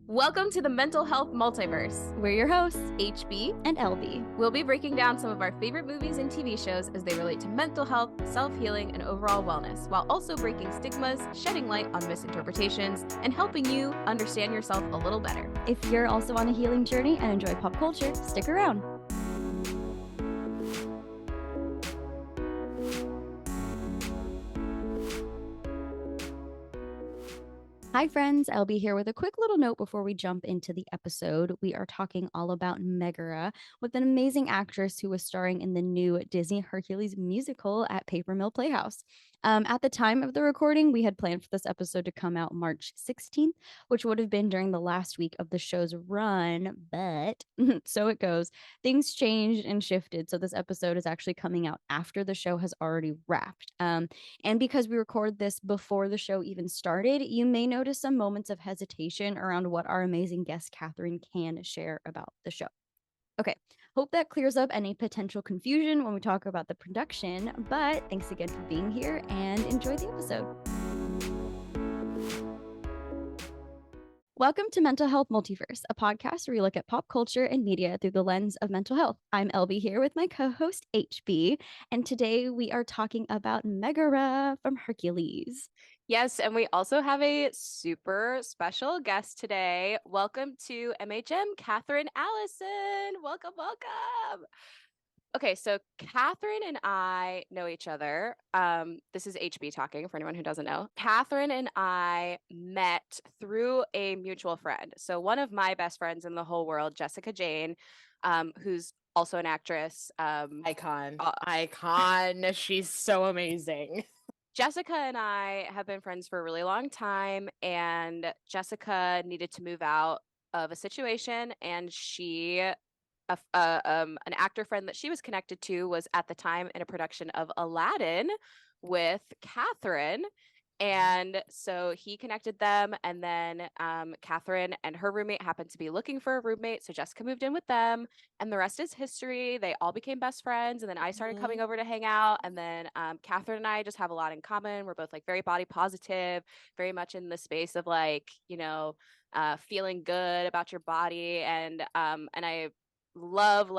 Welcome to the Mental Health Multiverse. We're your hosts, HB and LB. We'll be breaking down some of our favorite movies and TV shows as they relate to mental health, self-healing, and overall wellness, while also breaking stigmas, shedding light on misinterpretations, and helping you understand yourself a little better. If you're also on a healing journey and enjoy pop culture, stick around. Hi friends, LB here with a quick little note before we jump into the episode. We are talking all about MEGARA with an amazing actress who was starring in the new Disney Hercules musical at Paper Mill Playhouse. At the time of the recording, we had planned for this episode to come out March 16th, which would have been during the last week of the show's run, but so it goes. Things changed and shifted, so this episode is actually coming out after the show has already wrapped. And because we record this before the show even started, you may notice some moments of hesitation around what our amazing guest Kathryn can share about the show. Okay, hope that clears up any potential confusion when we talk about the production, but thanks again for being here and enjoy the episode. Welcome to Mental Health Multiverse, a podcast where we look at pop culture and media through the lens of mental health. I'm LB here with my co-host HB, and today we are talking about MEGARA from Hercules. Yes, and we also have a super special guest today. Welcome to MHM, Kathryn Allison. Welcome, welcome. Okay, so Kathryn and I know each other. This is HB talking for anyone who doesn't know. Kathryn and I met through a mutual friend. So one of my best friends in the whole world, Jessica Jane, who's also an actress. Icon. She's so amazing. Jessica and I have been friends for a really long time, and Jessica needed to move out of a situation, and an actor friend that she was connected to was at the time in a production of Aladdin with Kathryn. And so he connected them, and then Kathryn and her roommate happened to be looking for a roommate, so Jessica moved in with them, and the rest is history. They all became best friends, and then I started coming over to hang out, and then Kathryn and I just have a lot in common. We're both like very body positive, very much in the space of like, feeling good about your body, and I love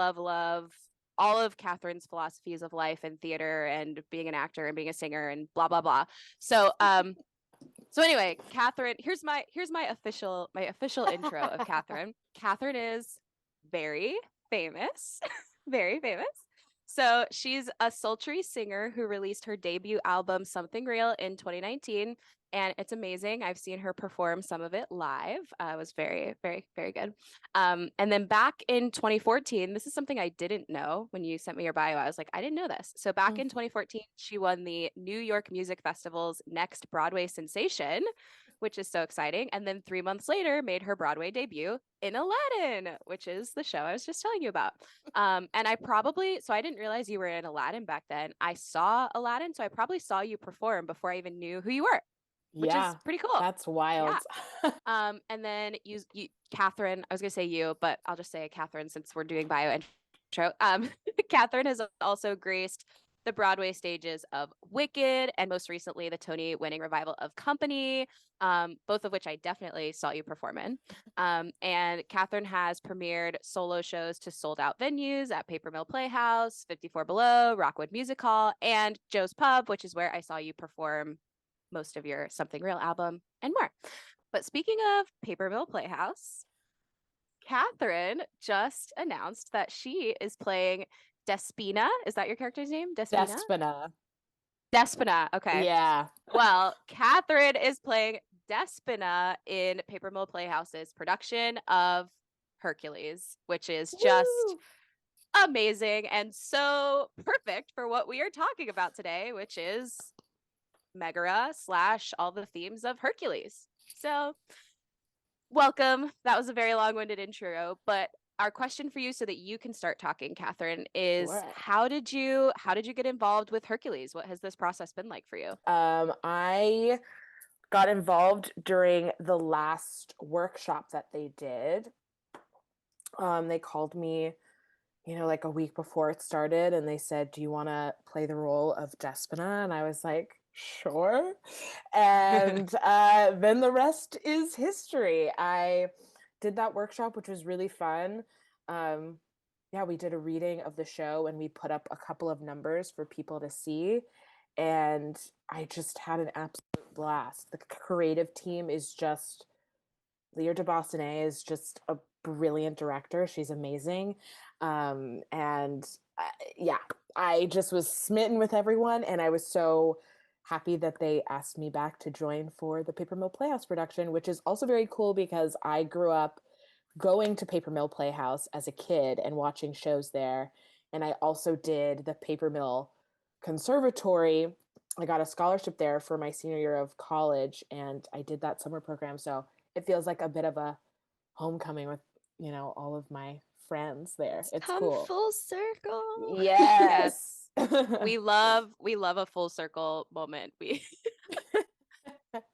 all of Kathryn's philosophies of life and theater and being an actor and being a singer and blah blah blah. So anyway, Kathryn, here's my official intro of Kathryn. Kathryn is very famous, very famous. So she's a sultry singer who released her debut album Something Real in 2019. And it's amazing. I've seen her perform some of it live. It was very, very, very good. And then back in 2014, this is something I didn't know when you sent me your bio. I was like, I didn't know this. So back in 2014, she won the New York Music Festival's Next Broadway Sensation, which is so exciting. And then 3 months later, made her Broadway debut in Aladdin, which is the show I was just telling you about. And I didn't realize you were in Aladdin back then. I saw Aladdin, so I probably saw you perform before I even knew who you were. Which is pretty cool. That's wild. Yeah. And then you, Kathryn, I was gonna say you, but I'll just say Kathryn since we're doing bio intro. Kathryn has also graced the Broadway stages of Wicked and most recently the Tony-winning revival of Company, both of which I definitely saw you perform in. And Kathryn has premiered solo shows to sold-out venues at Paper Mill Playhouse, 54 Below, Rockwood Music Hall, and Joe's Pub, which is where I saw you perform most of your Something Real album and more. But speaking of Paper Mill Playhouse, Kathryn just announced that she is playing Despina. Is that your character's name? Despina. Despina. Okay. Yeah. Well, Kathryn is playing Despina in Paper Mill Playhouse's production of Hercules, which is just amazing and so perfect for what we are talking about today, which is MEGARA / all the themes of Hercules. So welcome. That was a very long-winded intro, but our question for you so that you can start talking, Kathryn, is how did you get involved with Hercules? What has this process been like for you? I got involved during the last workshop that they did. They called me, like a week before it started, and they said, "Do you want to play the role of Despina?" And I was like, sure. And then the rest is history. I did that workshop, which was really fun. Yeah, we did a reading of the show and we put up a couple of numbers for people to see. And I just had an absolute blast. The creative team is just, Leah de Bostonay is just a brilliant director. She's amazing. And yeah, I just was smitten with everyone. And I was so happy that they asked me back to join for the Paper Mill Playhouse production, which is also very cool because I grew up going to Paper Mill Playhouse as a kid and watching shows there. And I also did the Paper Mill Conservatory. I got a scholarship there for my senior year of college, and I did that summer program. So it feels like a bit of a homecoming with, all of my friends there. It's Come cool. full circle. Yes. We love a full circle moment.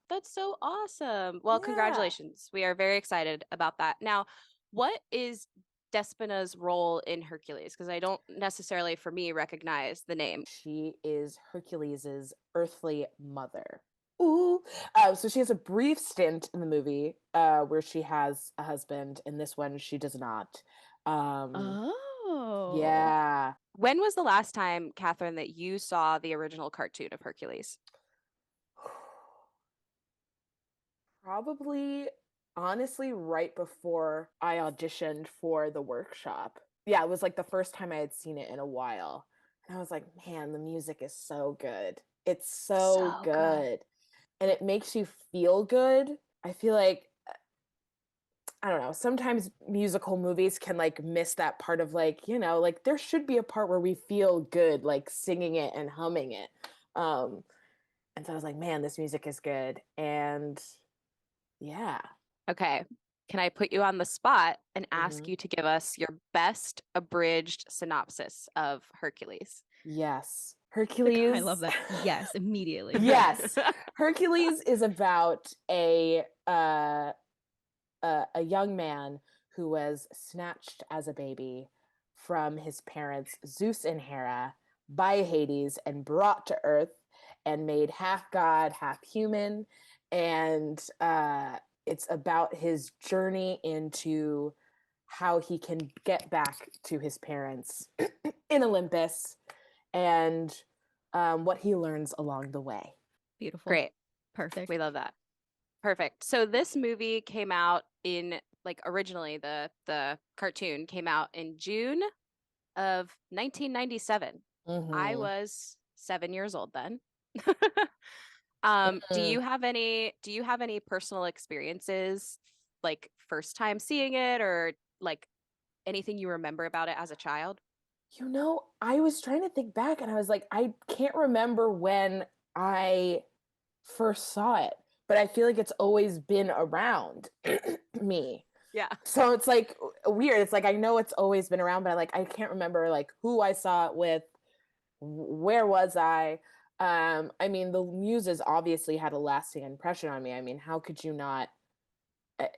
That's so awesome. Well, Yeah. congratulations. We are very excited about that. Now, what is Despina's role in Hercules? Because I don't necessarily, for me, recognize the name. She is Hercules's earthly mother. Ooh. So she has a brief stint in the movie where she has a husband. In this one, she does not. Oh. Yeah. When was the last time, Kathryn, that you saw the original cartoon of Hercules? Probably, honestly, right before I auditioned for the workshop. Yeah, it was like the first time I had seen it in a while. And I was like, man, the music is so good. It's so good. And it makes you feel good. I feel like, I don't know, sometimes musical movies can like miss that part of like, like there should be a part where we feel good, like singing it and humming it. And so I was like, man, this music is good. And yeah. Okay. Can I put you on the spot and ask Mhm. you to give us your best abridged synopsis of Hercules? Yes. I love Hercules. that. Yes, immediately. Yes. Hercules is about a young man who was snatched as a baby from his parents Zeus and Hera by Hades and brought to Earth and made half god, half human. And it's about his journey into how he can get back to his parents in Olympus and what he learns along the way. Beautiful. Great. Perfect. We love that. Perfect. So this movie came out in, like, originally the cartoon came out in June of 1997. I Mm-hmm. was 7 years old then. Do Mm-hmm. you have any personal experiences, like first time seeing it, or like anything you remember about it as a child? I was trying to think back and I was like, I can't remember when I first saw it, but I feel like it's always been around me. Yeah. So it's like weird. It's like I know it's always been around, but I can't remember like who I saw it with, where was I? I mean, the Muses obviously had a lasting impression on me. I mean, how could you not eh,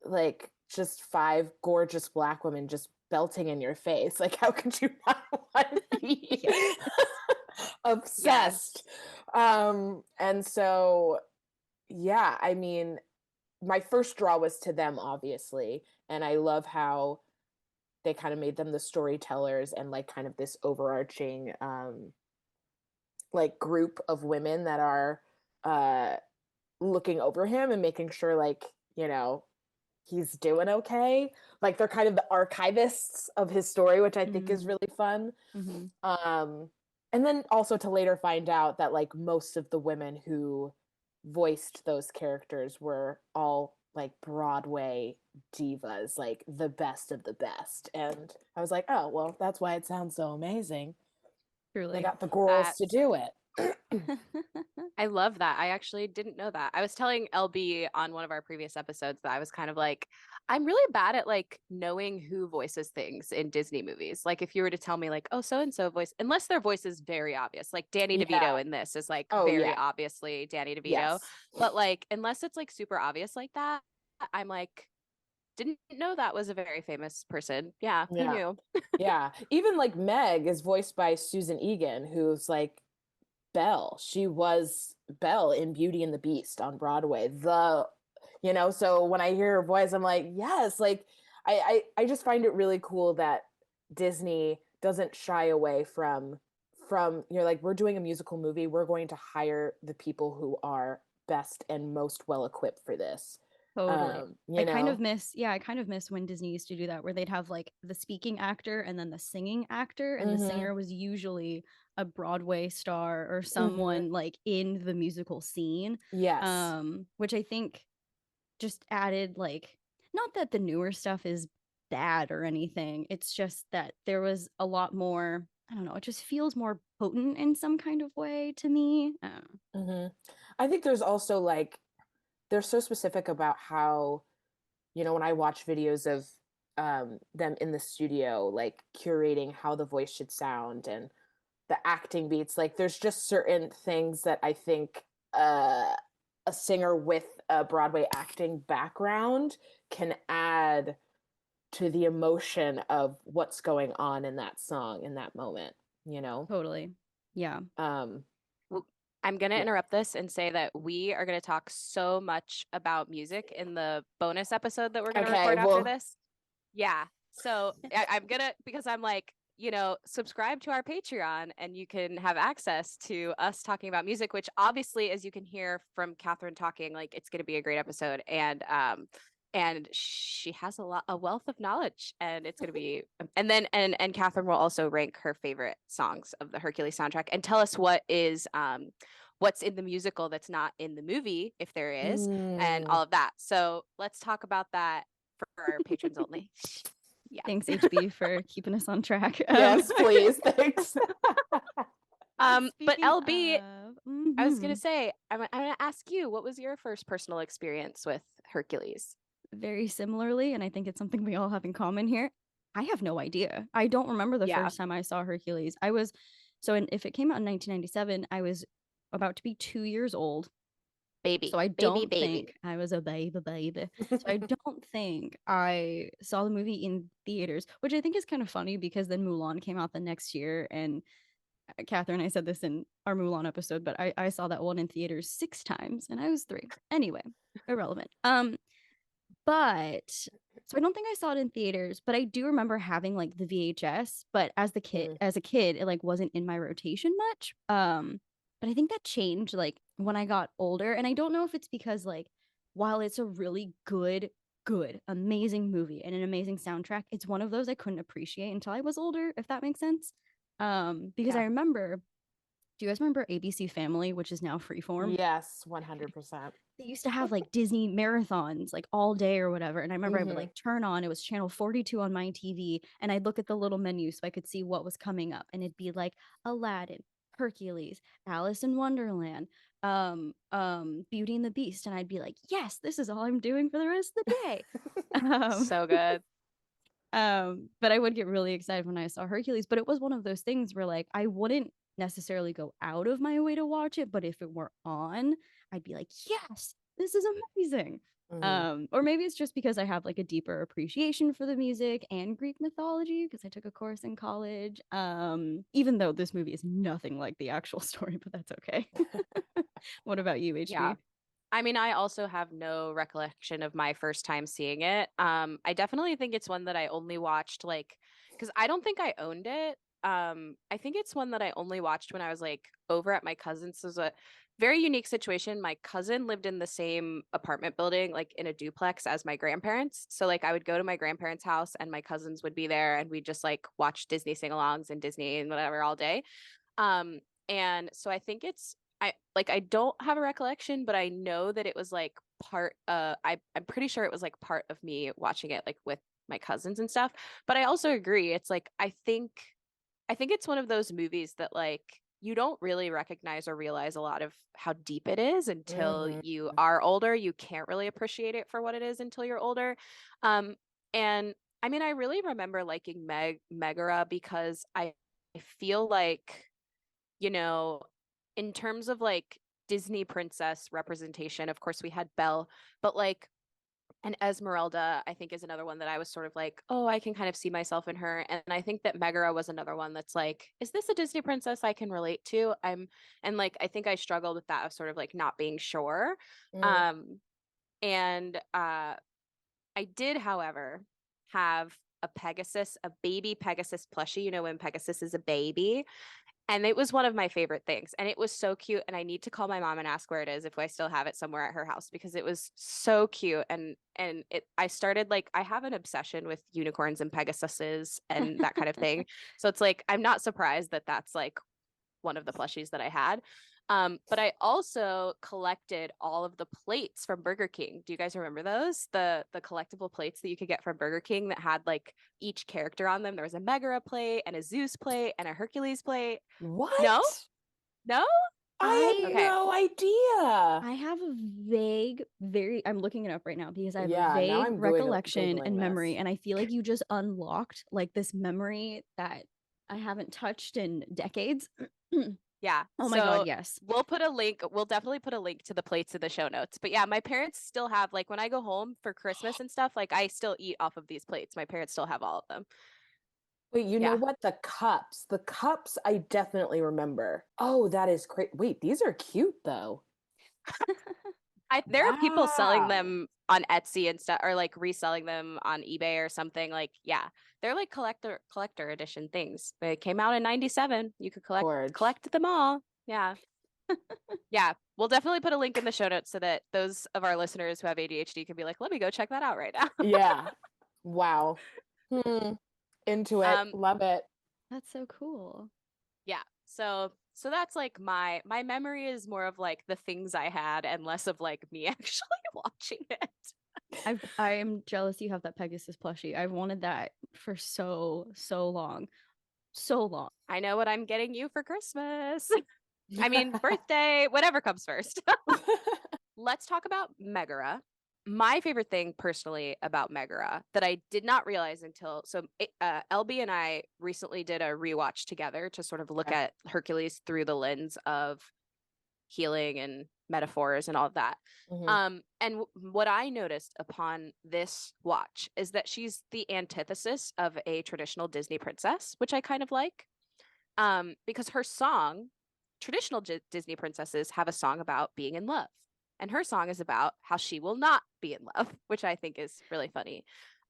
like just five gorgeous Black women just belting in your face? Like, how could you not want to be obsessed? And so, yeah, I mean, my first draw was to them, obviously. And I love how they kind of made them the storytellers and like kind of this overarching like group of women that are uh looking over him and making sure like, he's doing okay. Like they're kind of the archivists of his story, which I think is really fun. Mm-hmm. And then also to later find out that like most of the women who voiced those characters were all like Broadway divas, like the best of the best. And I was like, oh, well, that's why it sounds so amazing. They Truly. got the girls to do it. I love that. I actually didn't know that. I was telling LB on one of our previous episodes that I was kind of like, I'm really bad at like knowing who voices things in Disney movies. Like if you were to tell me like, oh, so and so voice, unless their voice is very obvious, like Danny Yeah. DeVito in this is like Oh, very yeah. obviously Danny DeVito. Yes. But like unless it's like super obvious like that, I'm like, didn't know that was a very famous person. Yeah, who Yeah. knew? Yeah. Even like Meg is voiced by Susan Egan, who's like Belle. She was Belle in Beauty and the Beast on Broadway. The you know? So when I hear her voice, I'm like, yes, like I just find it really cool that Disney doesn't shy away from, you know, like, we're doing a musical movie, we're going to hire the people who are best and most well equipped for this. Totally. You know? I kind of miss when Disney used to do that, where they'd have like the speaking actor and then the singing actor, and the Mm-hmm. singer was usually a Broadway star or Mm-hmm. someone like in the musical scene. Yes. Which I think just added like, not that the newer stuff is bad or anything. It's just that there was a lot more, I don't know, it just feels more potent in some kind of way to me. I don't know. Mm-hmm. I think there's also like, they're so specific about how, you know, when I watch videos of them in the studio, like curating how the voice should sound and the acting beats, like there's just certain things that I think a singer with a Broadway acting background can add to the emotion of what's going on in that song in that moment, you know? Totally. Yeah. Um, Well, I'm going to yeah. interrupt this and say that we are going to talk so much about music in the bonus episode that we're going to Okay, record after well, this. Yeah. So I'm going to, because I'm like, you know, subscribe to our Patreon and you can have access to us talking about music, which obviously, as you can hear from Kathryn talking, like it's going to be a great episode. And she has a wealth of knowledge, and it's going to be, and then and Kathryn will also rank her favorite songs of the Hercules soundtrack and tell us what's in the musical that's not in the movie, if there is, and mm, all of that. So let's talk about that for our patrons only. Yeah. Thanks, HB, for keeping us on track. yes, please, thanks. But Speaking LB, of, I was gonna say, I'm gonna ask you, what was your first personal experience with Hercules? very similarly, and I think it's something we all have in common here. I have no idea. I don't remember the Yeah, first time I saw Hercules. I was if it came out in 1997, I was about to be 2 years old. So baby, I baby, don't baby. think I was a baby. So I don't think I saw the movie in theaters, which I think is kind of funny because then Mulan came out the next year, and Kathryn, I said this in our Mulan episode, but I saw that one in theaters 6 times and I was 3. Anyway, irrelevant. But so I don't think I saw it in theaters, but I do remember having like the VHS, but Mm, as a kid, it like wasn't in my rotation much. But I think that changed like when I got older. And I don't know if it's because like while it's a really amazing movie and an amazing soundtrack, it's one of those I couldn't appreciate until I was older, if that makes sense. Because yeah. I remember, do you guys remember ABC Family, which is now Freeform? Yes, 100%. They used to have like Disney marathons like all day or whatever. And I remember I would Mm-hmm. like turn on, it was channel 42 on my TV, and I'd look at the little menu so I could see what was coming up. And it'd be like Aladdin, Hercules, Alice in Wonderland, Beauty and the Beast. And I'd be like, yes, this is all I'm doing for the rest of the day. Um, So good. but I would get really excited when I saw Hercules. But it was one of those things where like I wouldn't necessarily go out of my way to watch it, but if it were on, I'd be like, yes, this is amazing. Mm-hmm. Or maybe it's just because I have like a deeper appreciation for the music and Greek mythology because I took a course in college. Even though this movie is nothing like the actual story, but that's okay. What about you, Yeah. HB? I mean, I also have no recollection of my first time seeing it. I definitely think it's one that I only watched like because I don't think I owned it. I think it's one that I only watched when I was like over at my cousin's. It was a very unique situation. My cousin lived in the same apartment building, like in a duplex as my grandparents. So like I would go to my grandparents' house and my cousins would be there and we'd just like watch Disney sing-alongs and Disney and whatever all day. Um, and so I think I don't have a recollection, but I know that it was like I'm pretty sure it was like part of me watching it like with my cousins and stuff. But I also agree. It's like I think it's one of those movies that like you don't really recognize or realize a lot of how deep it is until Mm-hmm. you are older. You can't really appreciate it for what it is until you're older. And I mean, I really remember liking Megara because I feel like, you know, in terms of like Disney princess representation, of course we had Belle, but like and Esmeralda, I think, is another one that I was sort of like, oh, I can kind of see myself in her. And I think that Megara was another one that's like, is this a Disney princess I can relate to? And like, I think I struggled with that of sort of like not being sure. Mm. Um, And I did, however, have a baby Pegasus plushie, you know, when Pegasus is a baby. And it was one of my favorite things. And it was so cute. And I need to call my mom and ask where it is if I still have it somewhere at her house, because it was so cute. And I started, like, I have an obsession with unicorns and Pegasuses and that kind of thing. So it's like, I'm not surprised that that's like one of the plushies that I had. But I also collected all of the plates from Burger King. Do you guys remember those? The collectible plates that you could get from Burger King that had like each character on them. There was a Megara plate and a Zeus plate and a Hercules plate. What? No? No? I had Okay. no idea. I have a vague, I'm looking it up right now because I have a Yeah, now vague I'm recollection Googling and memory. this. And I feel like you just unlocked like this memory that I haven't touched in decades. Yeah. Oh my God, yes. We'll definitely put a link to the plates in the show notes. But yeah, my parents still have, like, when I go home for Christmas and stuff, like I still eat off of these plates. My parents still have all of them. Wait, you know Yeah. what? The cups I definitely remember. Oh, that is great. Wait, these are cute though. There are people selling Wow. them on Etsy and stuff, or like reselling them on eBay or something. Like, yeah, they're like collector edition things. They came out in '97. You could Gorge. collect them all. Yeah. Yeah. We'll definitely put a link in the show notes so that those of our listeners who have ADHD can be like, let me go check that out right now. Yeah. Wow. Into it. Um, Love it. That's so cool. yeah. So that's like my memory is more of like the things I had and less of like me actually watching it. I am jealous you have that Pegasus plushie. I've wanted that for so long. So long. I know what I'm getting you for Christmas. I mean, birthday, whatever comes first. Let's talk about Megara. My favorite thing personally about Megara that I did not realize until LB and I recently did a rewatch together to sort of look at Hercules through the lens of healing and metaphors and all of that. And what I noticed upon this watch is that she's the antithesis of a traditional Disney princess, which I kind of like. Because her song, traditional Disney princesses have a song about being in love. And her song is about how she will not be in love, which I think is really funny.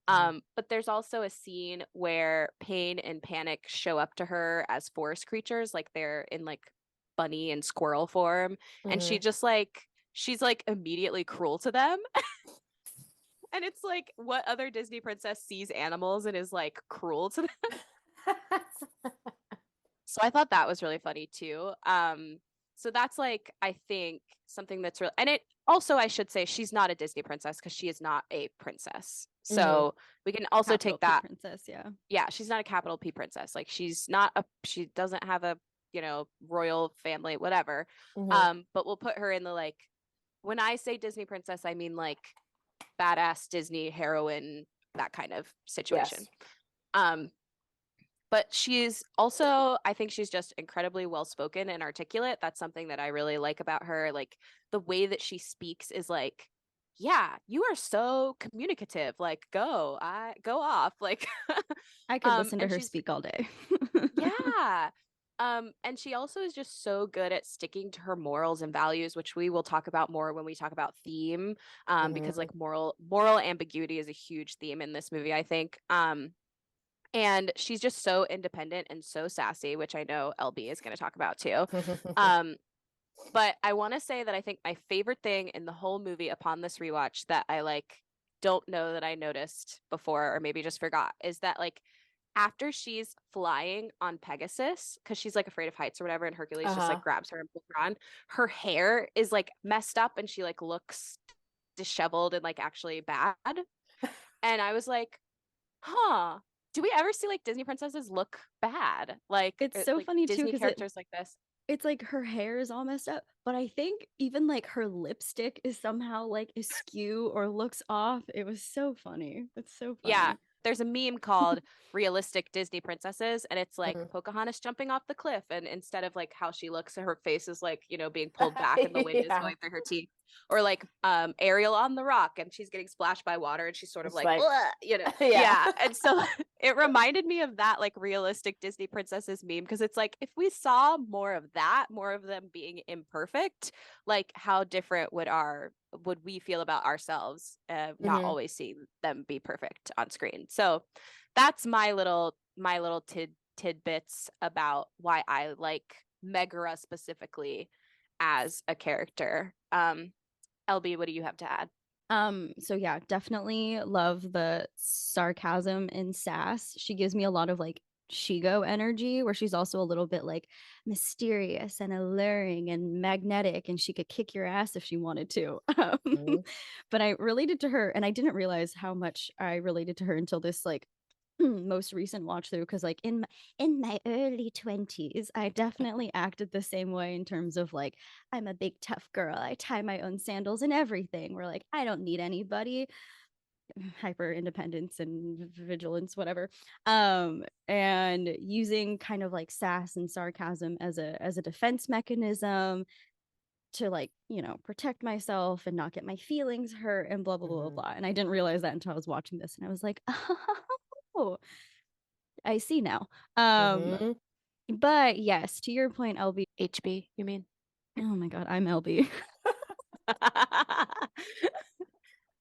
But there's also a scene where Pain and Panic show up to her as forest creatures, like they're in like bunny and squirrel form. And she's like immediately cruel to them. And it's like, what other Disney princess sees animals and is like cruel to them? So I thought that was really funny too. So that's like, I think something that's real. And it also, I should say, she's not a Disney princess because she is not a princess. So we can also Capital take that. P princess, yeah. Yeah, she's not a capital P princess. Like she doesn't have a, royal family, whatever. But we'll put her in the, like, when I say Disney princess, I mean like badass Disney heroine, that kind of situation. Yes. But she's also, I think she's just incredibly well-spoken and articulate. That's something that I really like about her. Like the way that she speaks is like, yeah, you are so communicative. Like, go off. Like, I could listen to her speak all day. Yeah. And she also is just so good at sticking to her morals and values, which we will talk about more when we talk about theme. Because like moral ambiguity is a huge theme in this movie, I think. And she's just so independent and so sassy, which I know LB is going to talk about too. But I want to say that I think my favorite thing in the whole movie upon this rewatch that I like don't know that I noticed before or maybe just forgot is that like after she's flying on Pegasus, because she's like afraid of heights or whatever, and Hercules just like grabs her and pulls her on, her hair is like messed up and she like looks disheveled and like actually bad. And I was like, huh. Do we ever see like Disney princesses look bad? Like it's so like, funny Disney too characters like this. It's like her hair is all messed up, but I think even like her lipstick is somehow like askew or looks off. It was so funny. It's so funny. Yeah. There's a meme called Realistic Disney Princesses, and it's like Pocahontas jumping off the cliff, and instead of like how she looks, her face is like, being pulled back and the wind is going through her teeth. Or like Ariel on the rock and she's getting splashed by water and she's sort of like Yeah. Yeah. And so It reminded me of that like realistic Disney princesses meme, because it's like if we saw more of that, more of them being imperfect, like how different would we feel about ourselves, not always seeing them be perfect on screen. So that's my little tidbits about why I like Megara specifically as a character. LB, what do you have to add? So yeah, definitely love the sarcasm and sass. She gives me a lot of like Shigo energy, where she's also a little bit like mysterious and alluring and magnetic, and she could kick your ass if she wanted to. But I related to her, and I didn't realize how much I related to her until this like most recent watch through, because like in my early 20s I definitely acted the same way in terms of like I'm a big tough girl, I tie my own sandals and everything, we're like I don't need anybody, hyper independence and vigilance, whatever. And using kind of like sass and sarcasm as a defense mechanism to like, you know, protect myself and not get my feelings hurt and blah blah blah blah. And I didn't realize that until I was watching this, and I was like, oh, I see now. But yes, to your point, LB. HB, you mean? Oh my God, I'm LB.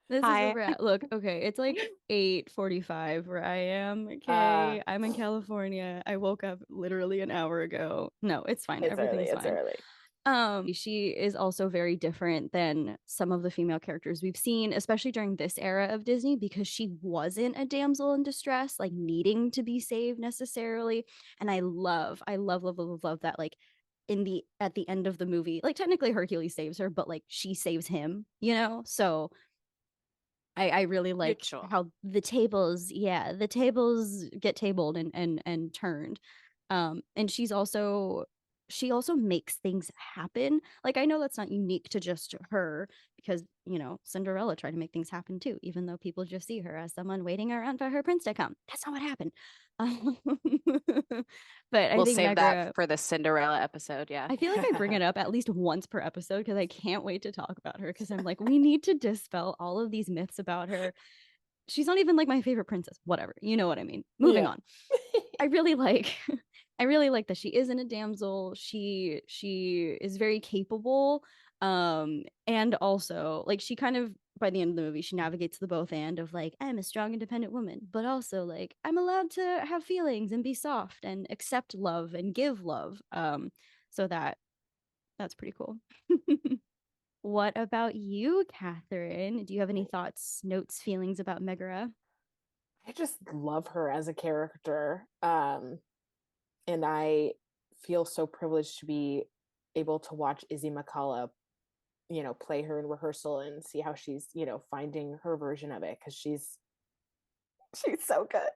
This is where Hi. we're at. Look, okay, it's like 8:45 where I am. Okay, I'm in California. I woke up literally an hour ago. No, it's fine. It's early. Everything's It's fine. early. She is also very different than some of the female characters we've seen, especially during this era of Disney, because she wasn't a damsel in distress, like needing to be saved necessarily. And I love, love, love, love that, like at the end of the movie, like technically Hercules saves her, but like she saves him, you know? So I really like Mutual. how the tables get tabled and turned. And she also makes things happen. Like I know that's not unique to just her, because you know Cinderella tried to make things happen too, even though people just see her as someone waiting around for her prince to come. That's not what happened. But I We'll think save Megara, that for the Cinderella episode. Yeah. I feel like I bring it up at least once per episode because I can't wait to talk about her, because I'm like, we need to dispel all of these myths about her. She's not even like my favorite princess. Whatever. You know what I mean? Moving on. I really like I really like that she isn't a damsel. She is very capable. And also like she kind of, by the end of the movie, she navigates the both end of like I'm a strong independent woman, but also like I'm allowed to have feelings and be soft and accept love and give love. So that's pretty cool. What about you, Kathryn? Do you have any thoughts, notes, feelings about Megara? I just love her as a character. And I feel so privileged to be able to watch Izzy McCullough, you know, play her in rehearsal and see how she's, you know, finding her version of it, because she's so good.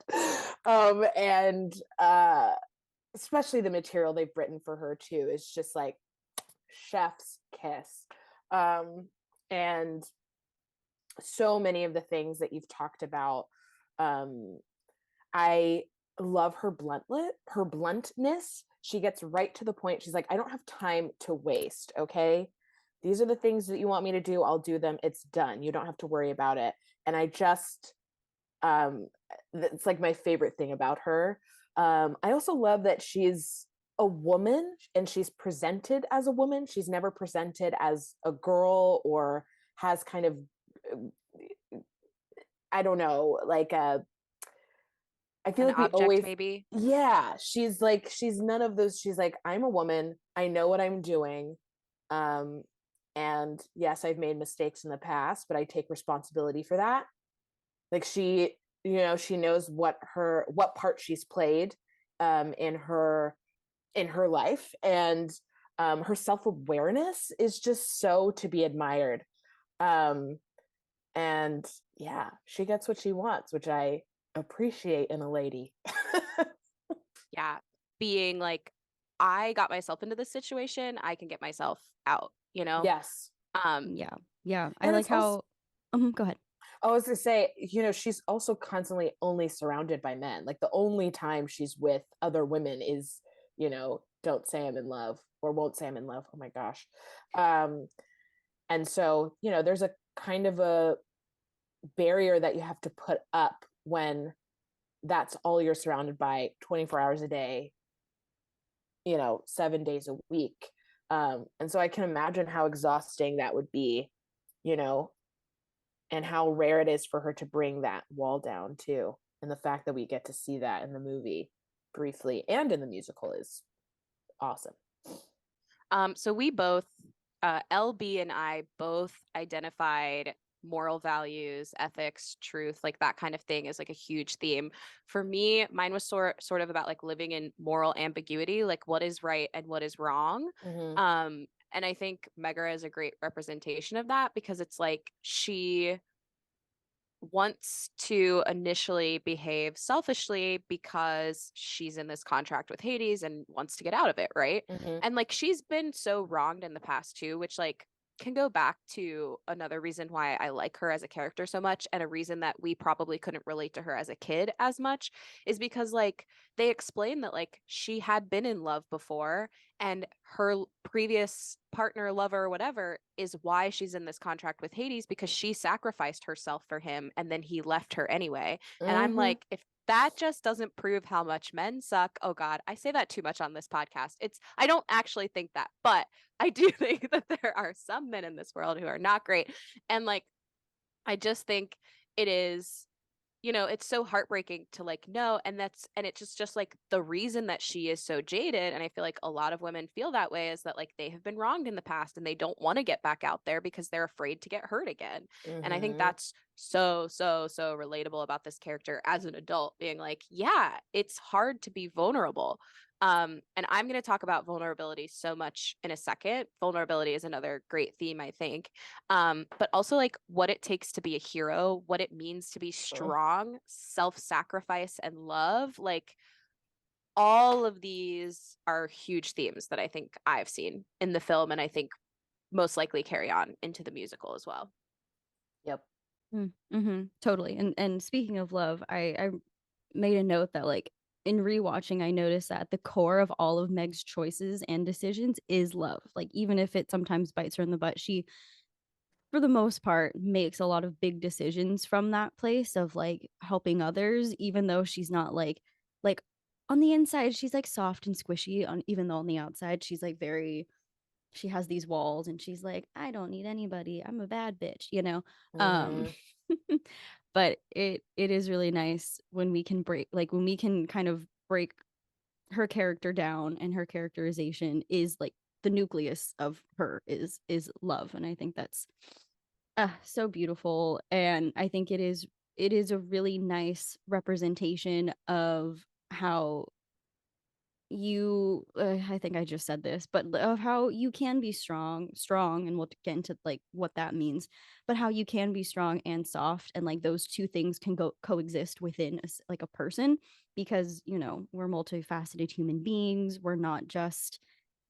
And especially the material they've written for her too is just like chef's kiss. And so many of the things that you've talked about, I love her bluntness. She gets right to the point. She's like, I don't have time to waste. Okay, these are the things that you want me to do, I'll do them, it's done, you don't have to worry about it. And I just it's like my favorite thing about her. I also love that she's a woman and she's presented as a woman. She's never presented as a girl or has kind of, I don't know, like I feel An like we object, always, maybe. yeah, she's like, she's none of those. She's like, I'm a woman, I know what I'm doing. Um, and yes, I've made mistakes in the past, but I take responsibility for that. Like she, you know, she knows what part she's played in her life. And her self-awareness is just so to be admired. Um, and yeah, she gets what she wants, which I appreciate in a lady. Yeah. Being like, I got myself into this situation, I can get myself out, you know? Yes. Yeah. Yeah. I And like it's also, how go ahead. I was gonna say, you know, she's also constantly only surrounded by men. Like the only time she's with other women is, you know, don't say I'm in love or won't say I'm in love. Oh my gosh. And so, you know, there's a kind of a barrier that you have to put up when that's all you're surrounded by 24 hours a day, 7 days a week. And so I can imagine how exhausting that would be, and how rare it is for her to bring that wall down too. And the fact that we get to see that in the movie briefly and in the musical is awesome. So we both, LB and I both identified moral values, ethics, truth, like that kind of thing is like a huge theme. For me, mine was sort of about like living in moral ambiguity, like what is right and what is wrong. Mm-hmm. And I think Megara is a great representation of that, because it's like she wants to initially behave selfishly because she's in this contract with Hades and wants to get out of it, right? Mm-hmm. And like she's been so wronged in the past too, which like can go back to another reason why I like her as a character so much, and a reason that we probably couldn't relate to her as a kid as much, is because like they explain that like she had been in love before, and her previous partner, lover, whatever, is why she's in this contract with Hades, because she sacrificed herself for him and then he left her anyway. And I'm Mm-hmm. like, if that just doesn't prove how much men suck. Oh God, I say that too much on this podcast. I don't actually think that, but I do think that there are some men in this world who are not great. And like, I just think it is, it's so heartbreaking to like know. And it's just like the reason that she is so jaded. And I feel like a lot of women feel that way, is that like they have been wronged in the past and they don't want to get back out there because they're afraid to get hurt again. And I think Mm-hmm. that's so, so, so relatable about this character as an adult, being like, yeah, it's hard to be vulnerable. And I'm going to talk about vulnerability so much in a second. Vulnerability is another great theme, I think. But also like what it takes to be a hero, what it means to be strong, self-sacrifice, and love. Like all of these are huge themes that I think I've seen in the film, and I think most likely carry on into the musical as well. Yep. Mm-hmm, totally. And speaking of love, I made a note that like in rewatching, I noticed that the core of all of Meg's choices and decisions is love. Like even if it sometimes bites her in the butt, she for the most part makes a lot of big decisions from that place of like helping others, even though she's not like on the inside she's like soft and squishy, on even though on the outside she's like very, she has these walls and she's like, I don't need anybody, I'm a bad bitch, you know. Mm-hmm. But it is really nice when we can when we can kind of break her character down, and her characterization is like the nucleus of her is love. And I think that's so beautiful. And I think it is a really nice representation of how you I think I just said this, but of how you can be strong, and we'll get into like what that means, but how you can be strong and soft, and like those two things can go coexist within like a person, because we're multifaceted human beings, we're not just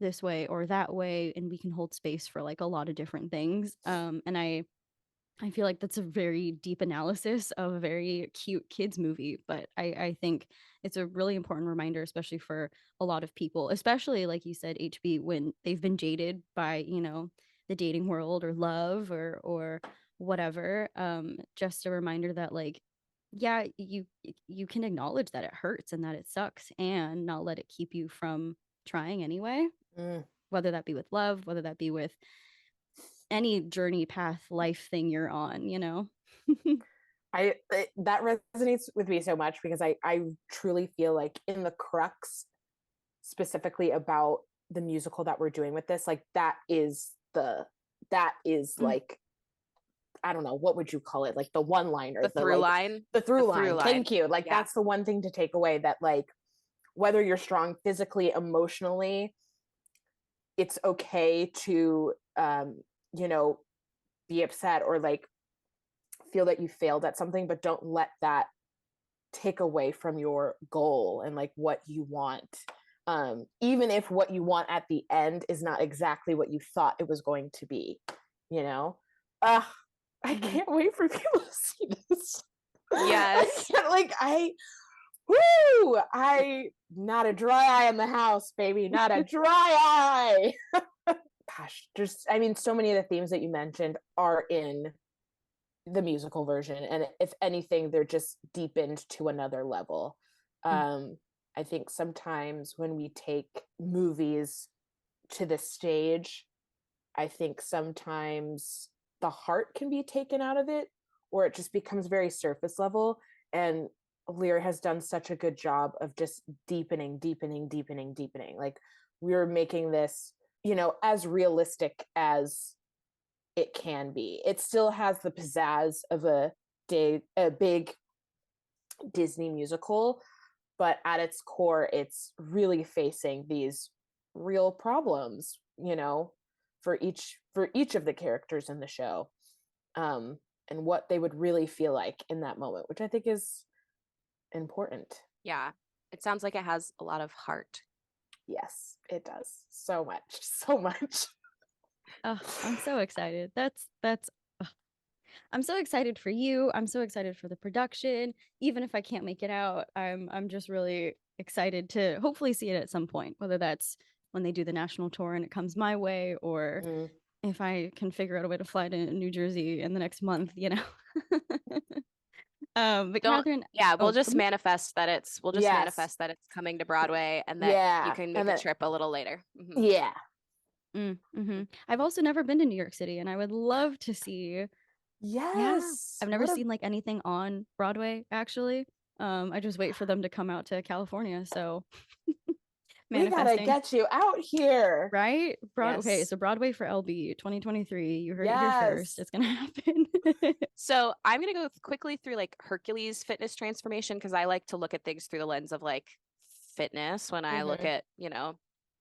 this way or that way, and we can hold space for like a lot of different things. And I feel like that's a very deep analysis of a very cute kids movie, but I think it's a really important reminder, especially for a lot of people, especially like you said, HB, when they've been jaded by, the dating world or love or whatever. Just a reminder that like, yeah, you can acknowledge that it hurts and that it sucks, and not let it keep you from trying anyway, Mm. whether that be with love, whether that be with any journey, path, life thing you're on. That resonates with me so much, because I truly feel like in the crux specifically about the musical that we're doing with this, like that is like, I don't know, what would you call it, like the one liner, The through line. the through line. Thank you. Like Yeah. that's the one thing to take away, that like whether you're strong physically, emotionally, it's okay to be upset or like feel that you failed at something, but don't let that take away from your goal and like what you want, even if what you want at the end is not exactly what you thought it was going to be. I can't wait for people to see this. Yes. I not a dry eye in the house, baby, not a dry eye. Gosh, just, I mean, so many of the themes that you mentioned are in the musical version, and if anything, they're just deepened to another level. I think sometimes when we take movies to the stage, I think sometimes the heart can be taken out of it, or it just becomes very surface level. And Lear has done such a good job of just deepening. Like, we're making this, as realistic as it can be. It still has the pizzazz of a big Disney musical, but at its core, it's really facing these real problems, for each of the characters in the show, and what they would really feel like in that moment, which I think is important. Yeah, it sounds like it has a lot of heart. Yes, it does. So much. Oh, I'm so excited. That's ugh. I'm so excited for you. I'm so excited for the production. Even if I can't make it out, I'm just really excited to hopefully see it at some point, whether that's when they do the national tour and it comes my way, or if I can figure out a way to fly to New Jersey in the next month, but Kathryn, we'll just manifest that it's manifest that it's coming to Broadway, and that you can make a trip a little later. Yeah. I've also never been to New York City, and I would love to see. Yes. I've never seen like anything on Broadway, actually. I just wait for them to come out to California. So we gotta get you out here, right? Yes. Okay, so Broadway for LB 2023. You heard it here first. It's gonna happen. So I'm gonna go quickly through like Hercules' fitness transformation, because I like to look at things through the lens of like fitness when I look at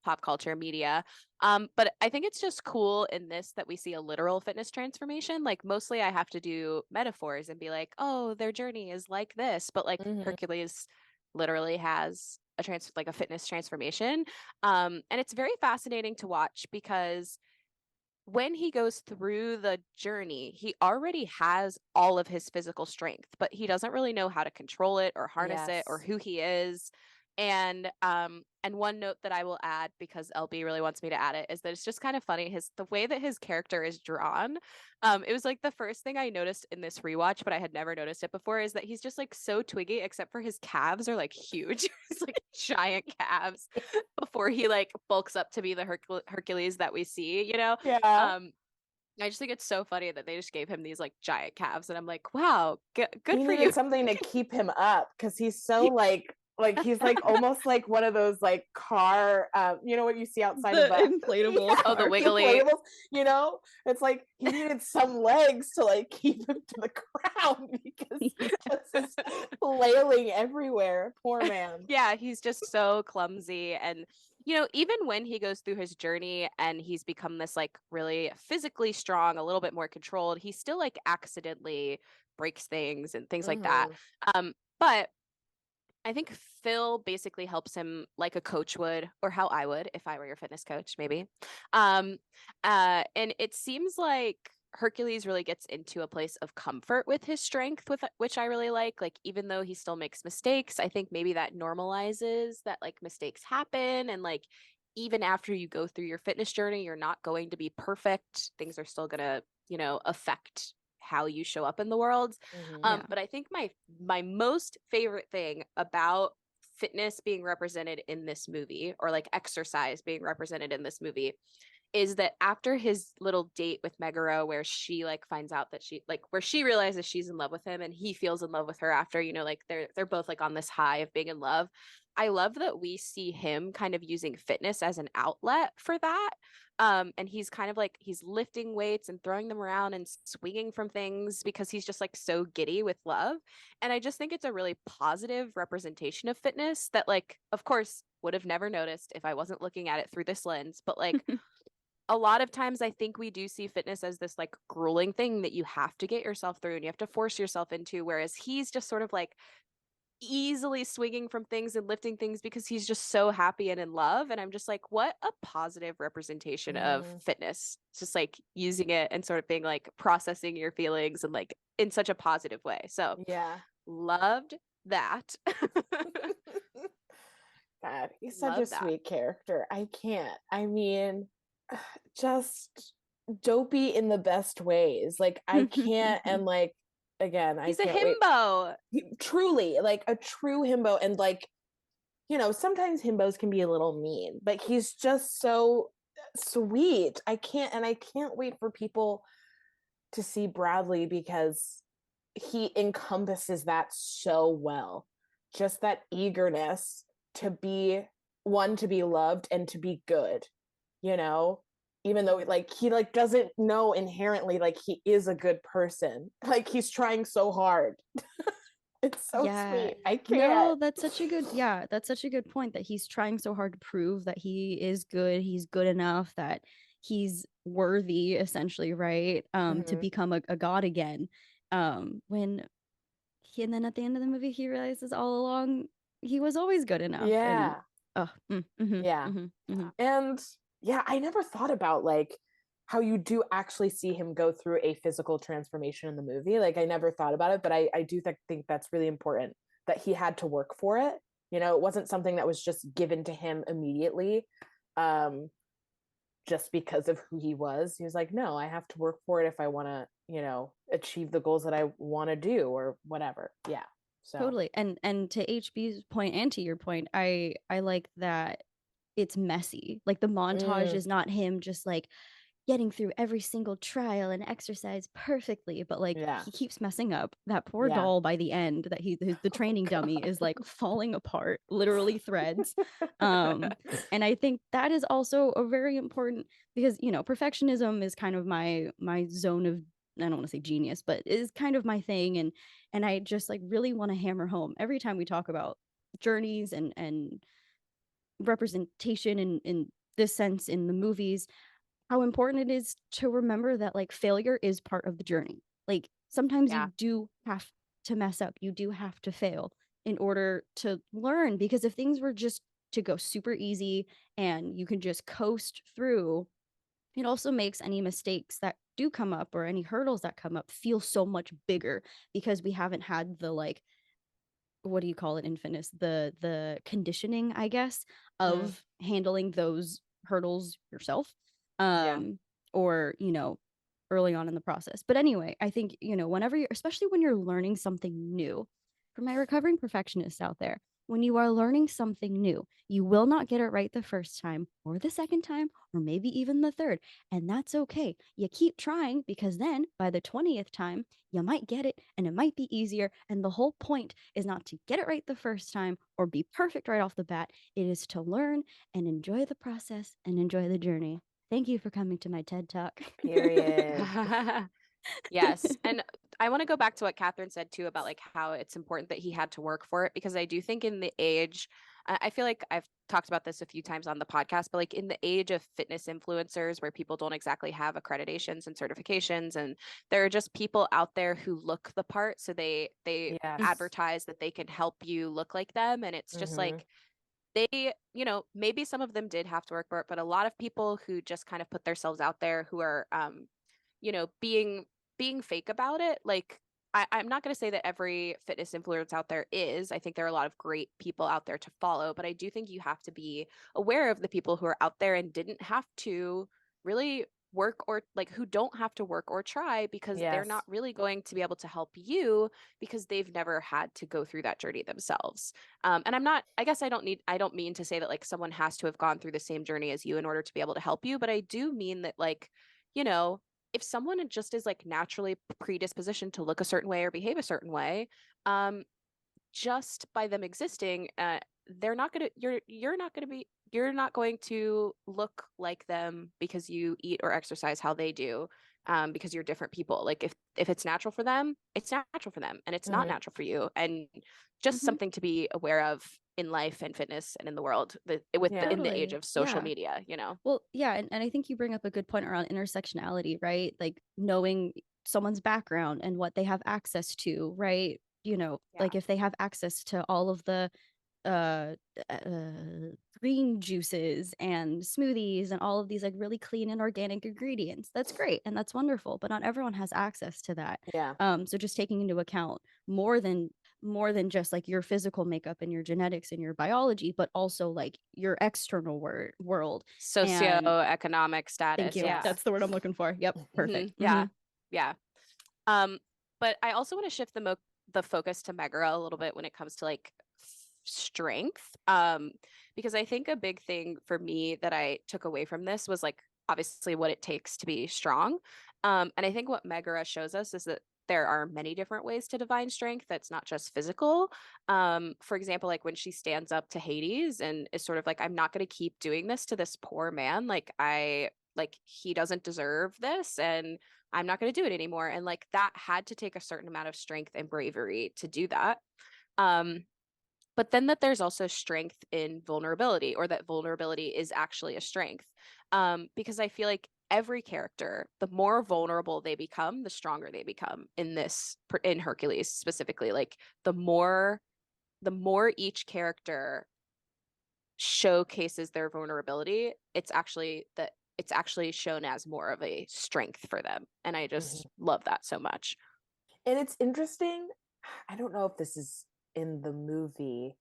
pop culture media. But I think it's just cool in this that we see a literal fitness transformation. Like, mostly I have to do metaphors and be like, oh, their journey is like this, but like Hercules literally has a fitness transformation. And it's very fascinating to watch, because when he goes through the journey, he already has all of his physical strength, but he doesn't really know how to control it or harness it or who he is. And one note that I will add, because LB really wants me to add it, is that it's just kind of funny, the way that his character is drawn. It was like the first thing I noticed in this rewatch, but I had never noticed it before, is that he's just like so twiggy, except for his calves are like huge. He's like giant calves before he like bulks up to be the Hercules that we see, Yeah. I just think it's so funny that they just gave him these like giant calves, and I'm like, wow, good he for needed you. Something to keep him up, because he's so like he's like almost like one of those like car, what you see outside the of a inflatable oh, the wiggly inflatables, it's like he needed some legs to like keep him to the ground, because it's just flailing everywhere. Poor man. Yeah, he's just so clumsy. And even when he goes through his journey and he's become this like really physically strong, a little bit more controlled, he still like accidentally breaks things and things like that. But I think Phil basically helps him like a coach would, or how I would if I were your fitness coach, maybe. And it seems like Hercules really gets into a place of comfort with his strength, which I really like. Like, even though he still makes mistakes, I think maybe that normalizes that like mistakes happen, and like even after you go through your fitness journey, you're not going to be perfect. Things are still gonna, affect how you show up in the world. But I think my most favorite thing about fitness being represented in this movie, or like exercise being represented in this movie, is that after his little date with Megara, where she like finds out that where she realizes she's in love with him, and he feels in love with her after, like they're both like on this high of being in love. I love that we see him kind of using fitness as an outlet for that. And he's kind of like, he's lifting weights and throwing them around and swinging from things because he's just like so giddy with love. And I just think it's a really positive representation of fitness that, like, of course, would have never noticed if I wasn't looking at it through this lens. But like, a lot of times I think we do see fitness as this like grueling thing that you have to get yourself through and you have to force yourself into, whereas he's just sort of like easily swinging from things and lifting things because he's just so happy and in love. And I'm just like, what a positive representation of fitness. It's just like using it and sort of being like processing your feelings and like in such a positive way. So yeah, loved that. God, he's such a sweet character. I mean, just dopey in the best ways. Like I can't, and like again, I He's a can't wait. himbo. Truly, like a true himbo, and like, you know, sometimes himbos can be a little mean, but he's just so sweet. I can't wait for people to see Bradley because he encompasses that so well. Just that eagerness to be one, to be loved and to be good, you know? Even though like he like doesn't know inherently like he is a good person. Like he's trying so hard. It's so sweet. I No, can't. that's such a good, that's such a good point that he's trying so hard to prove that he is good, he's good enough, that he's worthy, essentially, right? To Mhm. become a god again. When he, and then at the end of the movie, he realizes all along he was always good enough. And Yeah. Yeah. And yeah, I never thought about like how you do actually see him go through a physical transformation in the movie. Like I never thought about it, but I do think that's really important that he had to work for it. You know, it wasn't something that was just given to him immediately. Um, just because of who he was. He was like, no, I have to work for it if I want to, you know, achieve the goals that I want to do or whatever. Yeah. So Totally. And to HB's point and to your point, I like that it's messy. Like the montage mm, is not him just like getting through every single trial and exercise perfectly, but like yeah. he keeps messing up. That poor Yeah. doll by the end, that the Oh, training dummy is like God. falling apart, literally threads. um and I think that is also a very important, because you know perfectionism is kind of my zone of, I don't want to say genius, but is kind of my thing. And I just like really want to hammer home every time we talk about journeys and representation in this sense in the movies, how important it is to remember that like failure is part of the journey. Like sometimes Yeah. you do have to mess up, you do have to fail in order to learn, because if things were just to go super easy and you can just coast through, it also makes any mistakes that do come up or any hurdles that come up feel so much bigger, because we haven't had the like, what do you call it in fitness, the conditioning, I guess, Mm, of handling those hurdles yourself, yeah. or you know, early on in the process. But anyway, I think, you know, whenever you're, especially when you're learning something new, for my recovering perfectionists out there, when you are learning something new, you will not get it right the first time or the second time or maybe even the third, and that's okay. You keep trying, because then by the 20th time you might get it and it might be easier. And the whole point is not to get it right the first time or be perfect right off the bat. It is to learn and enjoy the process and enjoy the journey. Thank you for coming to my TED Talk. Period. Yes. And I want to go back to what Kathryn said too about like how it's important that he had to work for it, because I do think in the age, I feel like I've talked about this a few times on the podcast, but like in the age of fitness influencers where people don't exactly have accreditations and certifications, and there are just people out there who look the part, so they Yes. advertise that they can help you look like them, and it's just Mm-hmm. like they, you know, maybe some of them did have to work for it, but a lot of people who just kind of put themselves out there who are you know, being fake about it. Like I'm not going to say that every fitness influence out there is. I think there are a lot of great people out there to follow, but I do think you have to be aware of the people who are out there and didn't have to really work, or like who don't have to work or try, because they're Yes. not really going to be able to help you because they've never had to go through that journey themselves. And I'm not, I guess I don't mean to say that like someone has to have gone through the same journey as you in order to be able to help you, but I do mean that like, you know, if someone just is like naturally predispositioned to look a certain way or behave a certain way, um, just by them existing, they're not gonna you're not gonna be you're not going to look like them because you eat or exercise how they do, because you're different people. Like if it's natural for them, it's natural for them, and it's not Mm-hmm. natural for you. And just Mhm. something to be aware of in life and fitness and in the world, Yeah. in the age Totally. of social Yeah. media, you know. Well, yeah, and I think you bring up a good point around intersectionality, right? Like knowing someone's background and what they have access to, right? You know, Yeah. like if they have access to all of the uh, green juices and smoothies and all of these like really clean and organic ingredients, that's great and that's wonderful, but not everyone has access to that. Yeah. So just taking into account more than more than just like your physical makeup and your genetics and your biology, but also like your external world. And Socioeconomic status. thank you. Yeah. That's the word I'm looking for. Yep. Perfect. Yeah. Yeah. But I also want to shift the focus to Megara a little bit when it comes to like strength. Because I think a big thing for me that I took away from this was like obviously what it takes to be strong. And I think what Megara shows us is that there are many different ways to divine strength that's not just physical. For example, like when she stands up to Hades and is sort of like, I'm not going to keep doing this to this poor man. Like he doesn't deserve this, and I'm not going to do it anymore. And like that had to take a certain amount of strength and bravery to do that. But then that there's also strength in vulnerability, or that vulnerability is actually a strength. Because I feel like every character, the more vulnerable they become, the stronger they become in Hercules specifically. Like the more each character showcases their vulnerability, it's actually shown as more of a strength for them. And I just love that so much. And it's interesting. I don't know if this is in the movie,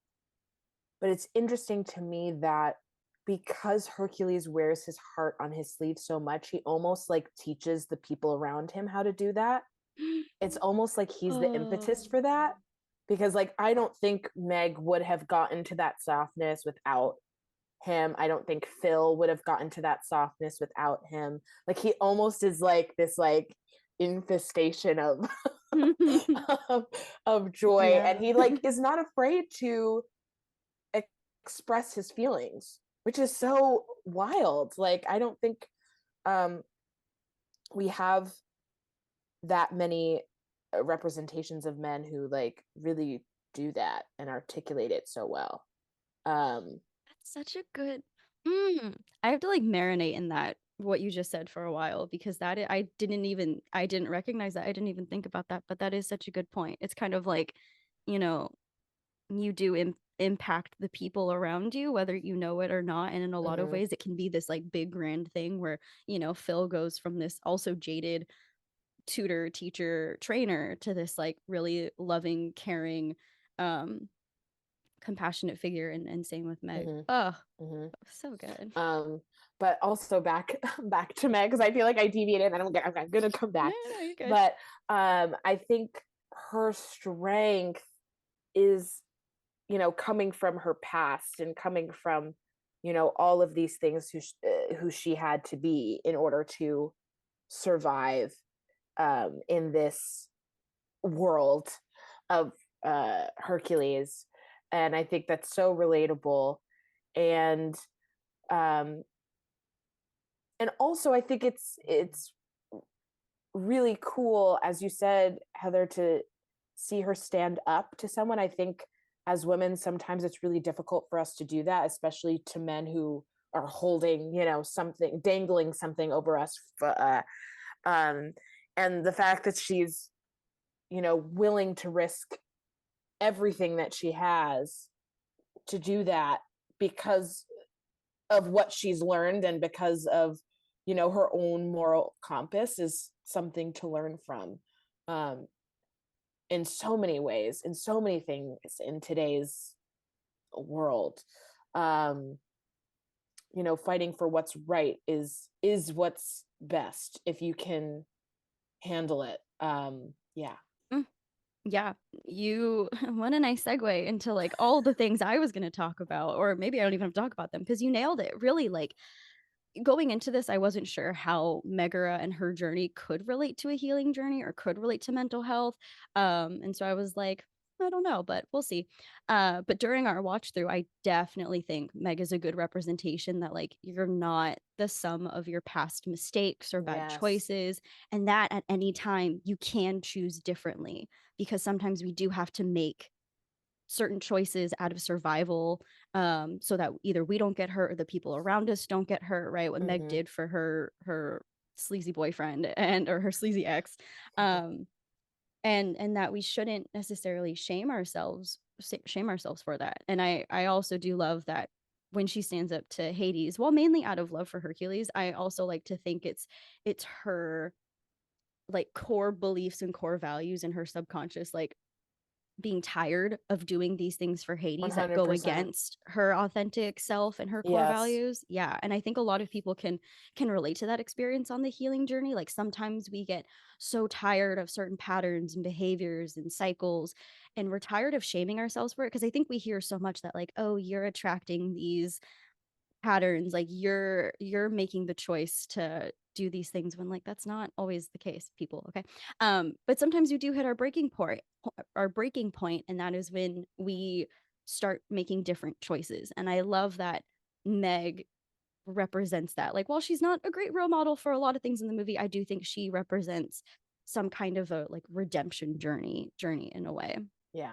but it's interesting to me that because Hercules wears his heart on his sleeve so much, he almost like teaches the people around him how to do that. It's almost like he's the impetus for that, because like I don't think Meg would have gotten to that softness without him. I don't think Phil would have gotten to that softness without him. Like he almost is like this like infestation of of joy. Yeah. And he like is not afraid to express his feelings, which is so wild. Like I don't think we have that many representations of men who like really do that and articulate it so well. That's such a good I have to like marinate in that, what you just said, for a while, because I didn't recognize that. I didn't even think about that, but that is such a good point. It's kind of like, you know, you do impact the people around you, whether you know it or not. And in a lot of ways, it can be this like big grand thing where, you know, Phil goes from this also jaded tutor, teacher, trainer to this like really loving, caring, compassionate figure. And same with Meg. So good. But also back to Meg, because I feel like I deviated and I'm gonna come back. No, you're good. But I think her strength is, you know, coming from her past and coming from, you know, all of these things who she had to be in order to survive in this world of Hercules. And I think that's so relatable. And also I think it's really cool, as you said, Heather, to see her stand up to someone. I think as women, sometimes it's really difficult for us to do that, especially to men who are holding, you know, something, dangling something over us. And the fact that she's, you know, willing to risk everything that she has to do that because of what she's learned and because of, you know, her own moral compass, is something to learn from in so many ways, in so many things in today's world. You know, fighting for what's right is what's best if you can handle it. Yeah. Yeah, you what a nice segue into like all the things I was going to talk about, or maybe I don't even have to talk about them, because you nailed it. Really, like going into this, I wasn't sure how Megara and her journey could relate to a healing journey or could relate to mental health. And so I was like, I don't know, but we'll see. But during our watch through, I definitely think Meg is a good representation that like you're not the sum of your past mistakes or bad choices, and that at any time you can choose differently, because sometimes we do have to make certain choices out of survival, so that either we don't get hurt or the people around us don't get hurt, right? What Meg did for her sleazy boyfriend or her sleazy ex, and that we shouldn't necessarily shame ourselves for that. And I also do love that when she stands up to Hades, well, mainly out of love for Hercules, I also like to think it's her like core beliefs and core values in her subconscious, like being tired of doing these things for Hades that go 100%. against her authentic self and her core Yes. values. Yeah. And I think a lot of people can relate to that experience on the healing journey. Like sometimes we get so tired of certain patterns and behaviors and cycles, and we're tired of shaming ourselves for it. Cause I think we hear so much that like, oh, you're attracting these patterns, like you're making the choice to do these things, when like that's not always the case, people. Okay. But sometimes you do hit our breaking point, and that is when we start making different choices. And I love that Meg represents that. Like while she's not a great role model for a lot of things in the movie, I do think she represents some kind of a like redemption journey in a way. Yeah.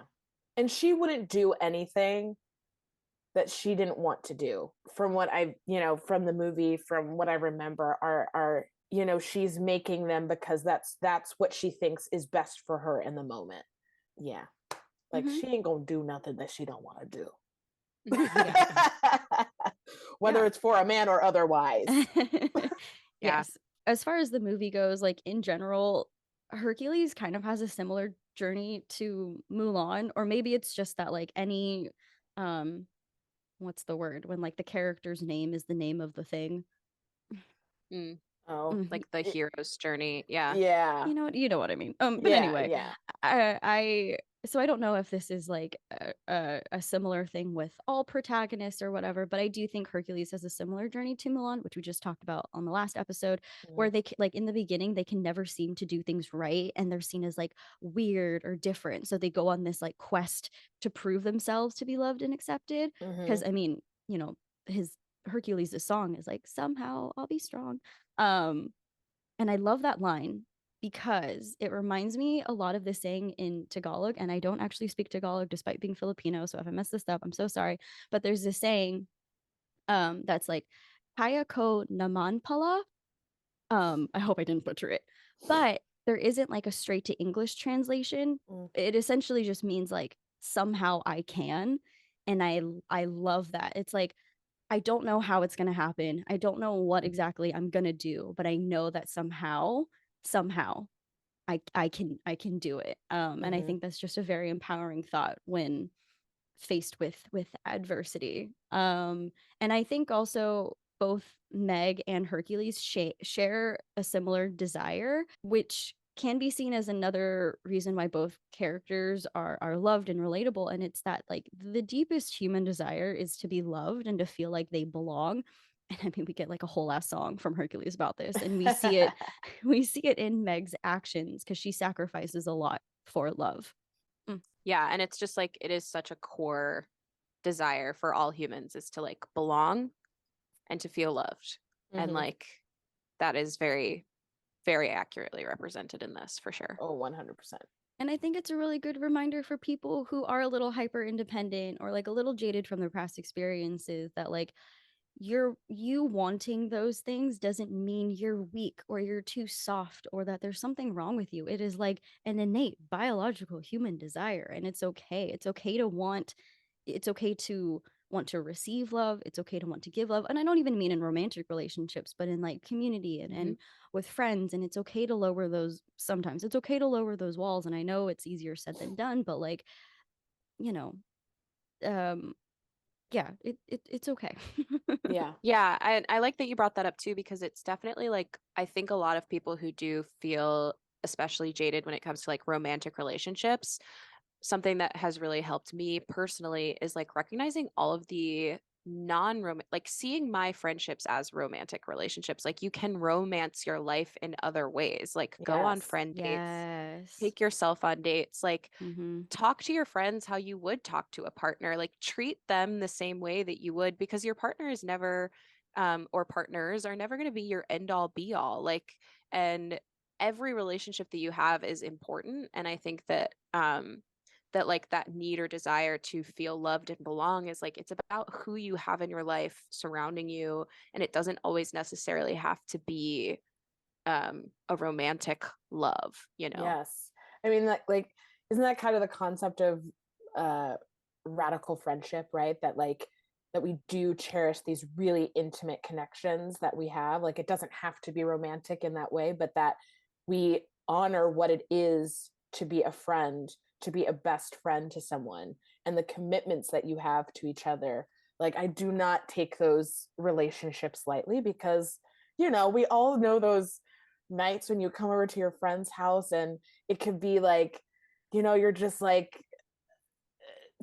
And she wouldn't do anything that she didn't want to do. From what I, from the movie, from what I remember, are she's making them because that's what she thinks is best for her in the moment. Yeah. Like she ain't gonna do nothing that she don't want to do. Whether it's for a man or otherwise. Yes. As far as the movie goes, like in general, Hercules kind of has a similar journey to Mulan, or maybe it's just that like any what's the word when like the character's name is the name of the thing. Like the hero's journey. Yeah. You know what I mean. But yeah, anyway, yeah. So I don't know if this is like a similar thing with all protagonists or whatever, but I do think Hercules has a similar journey to Mulan, which we just talked about on the last episode, where they like in the beginning they can never seem to do things right, and they're seen as like weird or different. So they go on this like quest to prove themselves to be loved and accepted. Because I mean, his Hercules' song is like, somehow I'll be strong. And I love that line because it reminds me a lot of this saying in Tagalog. And I don't actually speak Tagalog despite being Filipino. So if I mess this up, I'm so sorry. But there's this saying that's like, kaya ko naman pala. I hope I didn't butcher it. But there isn't like a straight to English translation. It essentially just means like, somehow I can. And I love that. It's like, I don't know how it's going to happen. I don't know what exactly I'm going to do, but I know that somehow I can do it. And I think that's just a very empowering thought when faced with adversity. And I think also both Meg and Hercules share a similar desire, which can be seen as another reason why both characters are loved and relatable. And it's that like the deepest human desire is to be loved and to feel like they belong. And I mean, we get like a whole ass song from Hercules about this, and we see it in Meg's actions because she sacrifices a lot for love. Yeah, and it's just like it is such a core desire for all humans, is to like belong and to feel loved. And like that is very, very accurately represented in this for sure. Oh, 100%. And I think it's a really good reminder for people who are a little hyper independent or like a little jaded from their past experiences that like you wanting those things doesn't mean you're weak or you're too soft or that there's something wrong with you. It is like an innate biological human desire, and it's okay. It's okay to want to receive love. It's okay to want to give love. And I don't even mean in romantic relationships, but in like community and with friends. And it's okay to lower those sometimes. It's okay to lower those walls. And I know it's easier said than done, but like, yeah, it's okay. Yeah, I like that you brought that up too, because it's definitely like I think a lot of people who do feel especially jaded when it comes to like romantic relationships, something that has really helped me personally is like recognizing all of the non-romantic, like seeing my friendships as romantic relationships. Like you can romance your life in other ways, like go on friend dates, take yourself on dates, like talk to your friends how you would talk to a partner, like treat them the same way that you would, because your partner is never or partners are never going to be your end all be all. Like, and every relationship that you have is important. And I think that that like that need or desire to feel loved and belong is like it's about who you have in your life surrounding you, and it doesn't always necessarily have to be a romantic love, Yes. I mean, like isn't that kind of the concept of radical friendship, right? That like that we do cherish these really intimate connections that we have. Like it doesn't have to be romantic in that way, but that we honor what it is to be a friend to be a best friend to someone and the commitments that you have to each other. Like, I do not take those relationships lightly, because, you know, we all know those nights when you come over to your friend's house and it could be like, you know, you're just like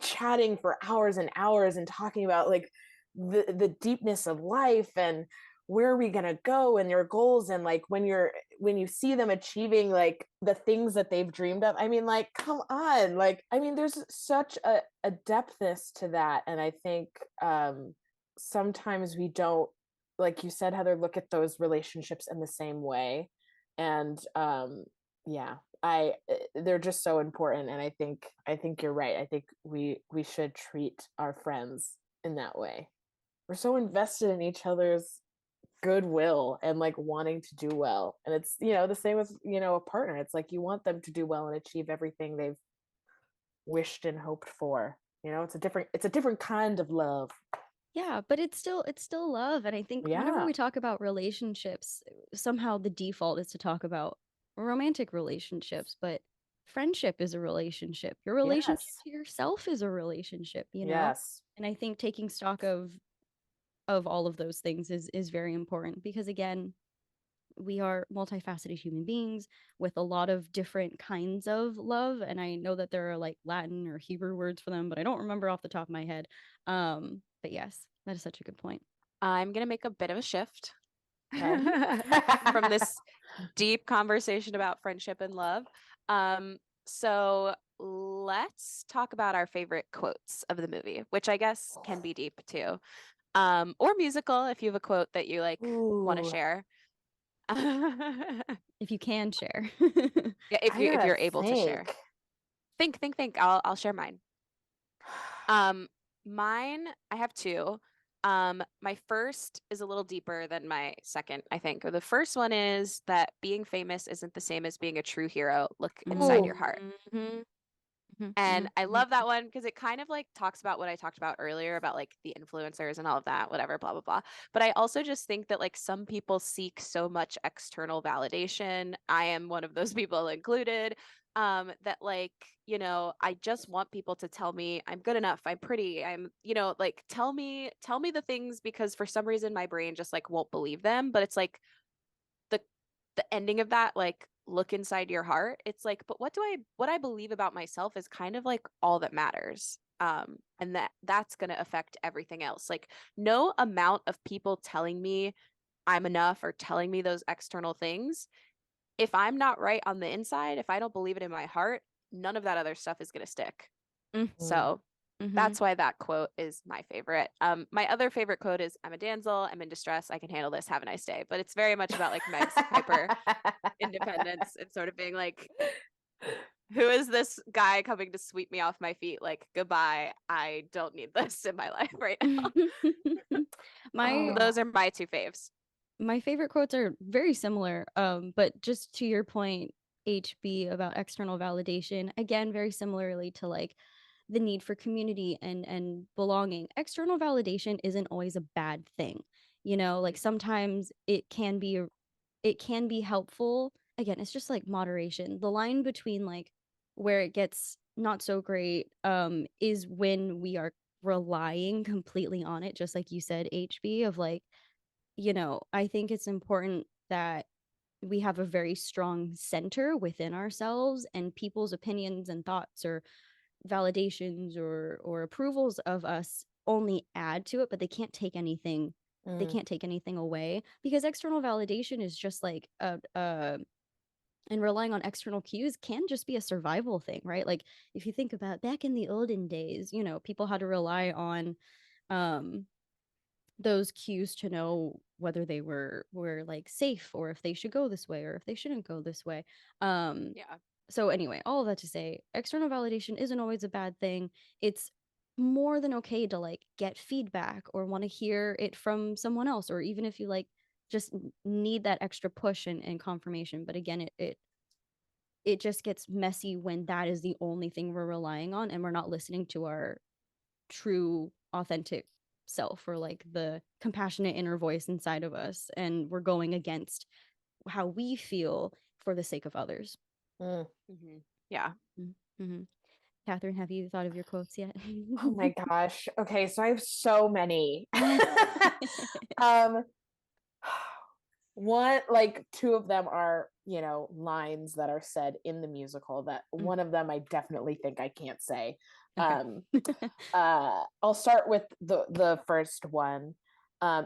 chatting for hours and hours and talking about like the deepness of life and where are we going to go and your goals, and like when you see them achieving like the things that they've dreamed of, I mean, like, come on, like, I mean, there's such a depthness to that. And I think sometimes we don't, like you said, Heather, look at those relationships in the same way. And yeah, they're just so important. And I think you're right. I think we should treat our friends in that way. We're so invested in each other's goodwill and like wanting to do well. And it's, you know, the same with, you know, a partner. It's like you want them to do well and achieve everything they've wished and hoped for. You know, it's a different kind of love. Yeah, but it's still love. And I think whenever Yeah. we talk about relationships, somehow the default is to talk about romantic relationships, but friendship is a relationship. Your relationship Yes. to yourself is a relationship, you know? Yes. And I think taking stock of all of those things is very important, because again, we are multifaceted human beings with a lot of different kinds of love. And I know that there are like Latin or Hebrew words for them, but I don't remember off the top of my head. But yes, that is such a good point. I'm going to make a bit of a shift Okay. from this deep conversation about friendship and love. So let's talk about our favorite quotes of the movie, which I guess can be deep too. Or musical if you have a quote that you like want to Ooh, share. If you can share. Yeah, I if gotta you're able to share. Think. I'll share mine. Mine, I have two. My first is a little deeper than my second, I think. Or the first one is that being famous isn't the same as being a true hero. Look inside your heart. Mhm. Mhm, And mhm, I mhm. love that one because it kind of like talks about what I talked about earlier about like the influencers and all of that, whatever, blah, blah, blah. But I also just think that like some people seek so much external validation. I am one of those people included. That like, you know, I just want people to tell me I'm good enough, I'm pretty, I'm, you know, like tell me the things, because for some reason my brain just like won't believe them. But it's like the ending of that, like look inside your heart, it's like, but what I believe about myself is kind of like all that matters. And that's going to affect everything else. Like no amount of people telling me I'm enough or telling me those external things, if I'm not right on the inside, if I don't believe it in my heart, none of that other stuff is going to stick. Mm. So Mhm. that's why that quote is my favorite. My other favorite quote is, I'm a damsel, I'm in distress, I can handle this, have a nice day. But it's very much about like Meg's hyper independence and sort of being like, who is this guy coming to sweep me off my feet? Like, goodbye. I don't need this in my life right now. my Those are my two faves. my favorite quotes are very similar. But just to your point, HB, about external validation, again, very similarly to like the need for community and belonging. External validation isn't always a bad thing. You know, like sometimes it can be helpful. Again, it's just like moderation. The line between like where it gets not so great is when we are relying completely on it, just like you said, HB, of like, you know, I think it's important that we have a very strong center within ourselves, and people's opinions and thoughts or validations or approvals of us only add to it, but they Mm. can't take anything away, because external validation is just like and relying on external cues can just be a survival thing, right? Like if you think about back in the olden days, you know, people had to rely on um those cues to know whether they were like safe, or if they should go this way or if they shouldn't go this way. Yeah. So anyway, all of that to say, external validation isn't always a bad thing. It's more than okay to like get feedback or want to hear it from someone else, or even if you like just need that extra push and confirmation. But again, it just gets messy when that is the only thing we're relying on, and we're not listening to our true authentic self, or like the compassionate inner voice inside of us, and we're going against how we feel for the sake of others. Mm. Mm-hmm. Yeah. Mm-hmm. Kathryn, have you thought of your quotes yet? Oh my gosh. Okay, so I have so many. um One, like, two of them are, lines that are said in the musical that one of them I definitely think I can't say. Okay. I'll start with the first one.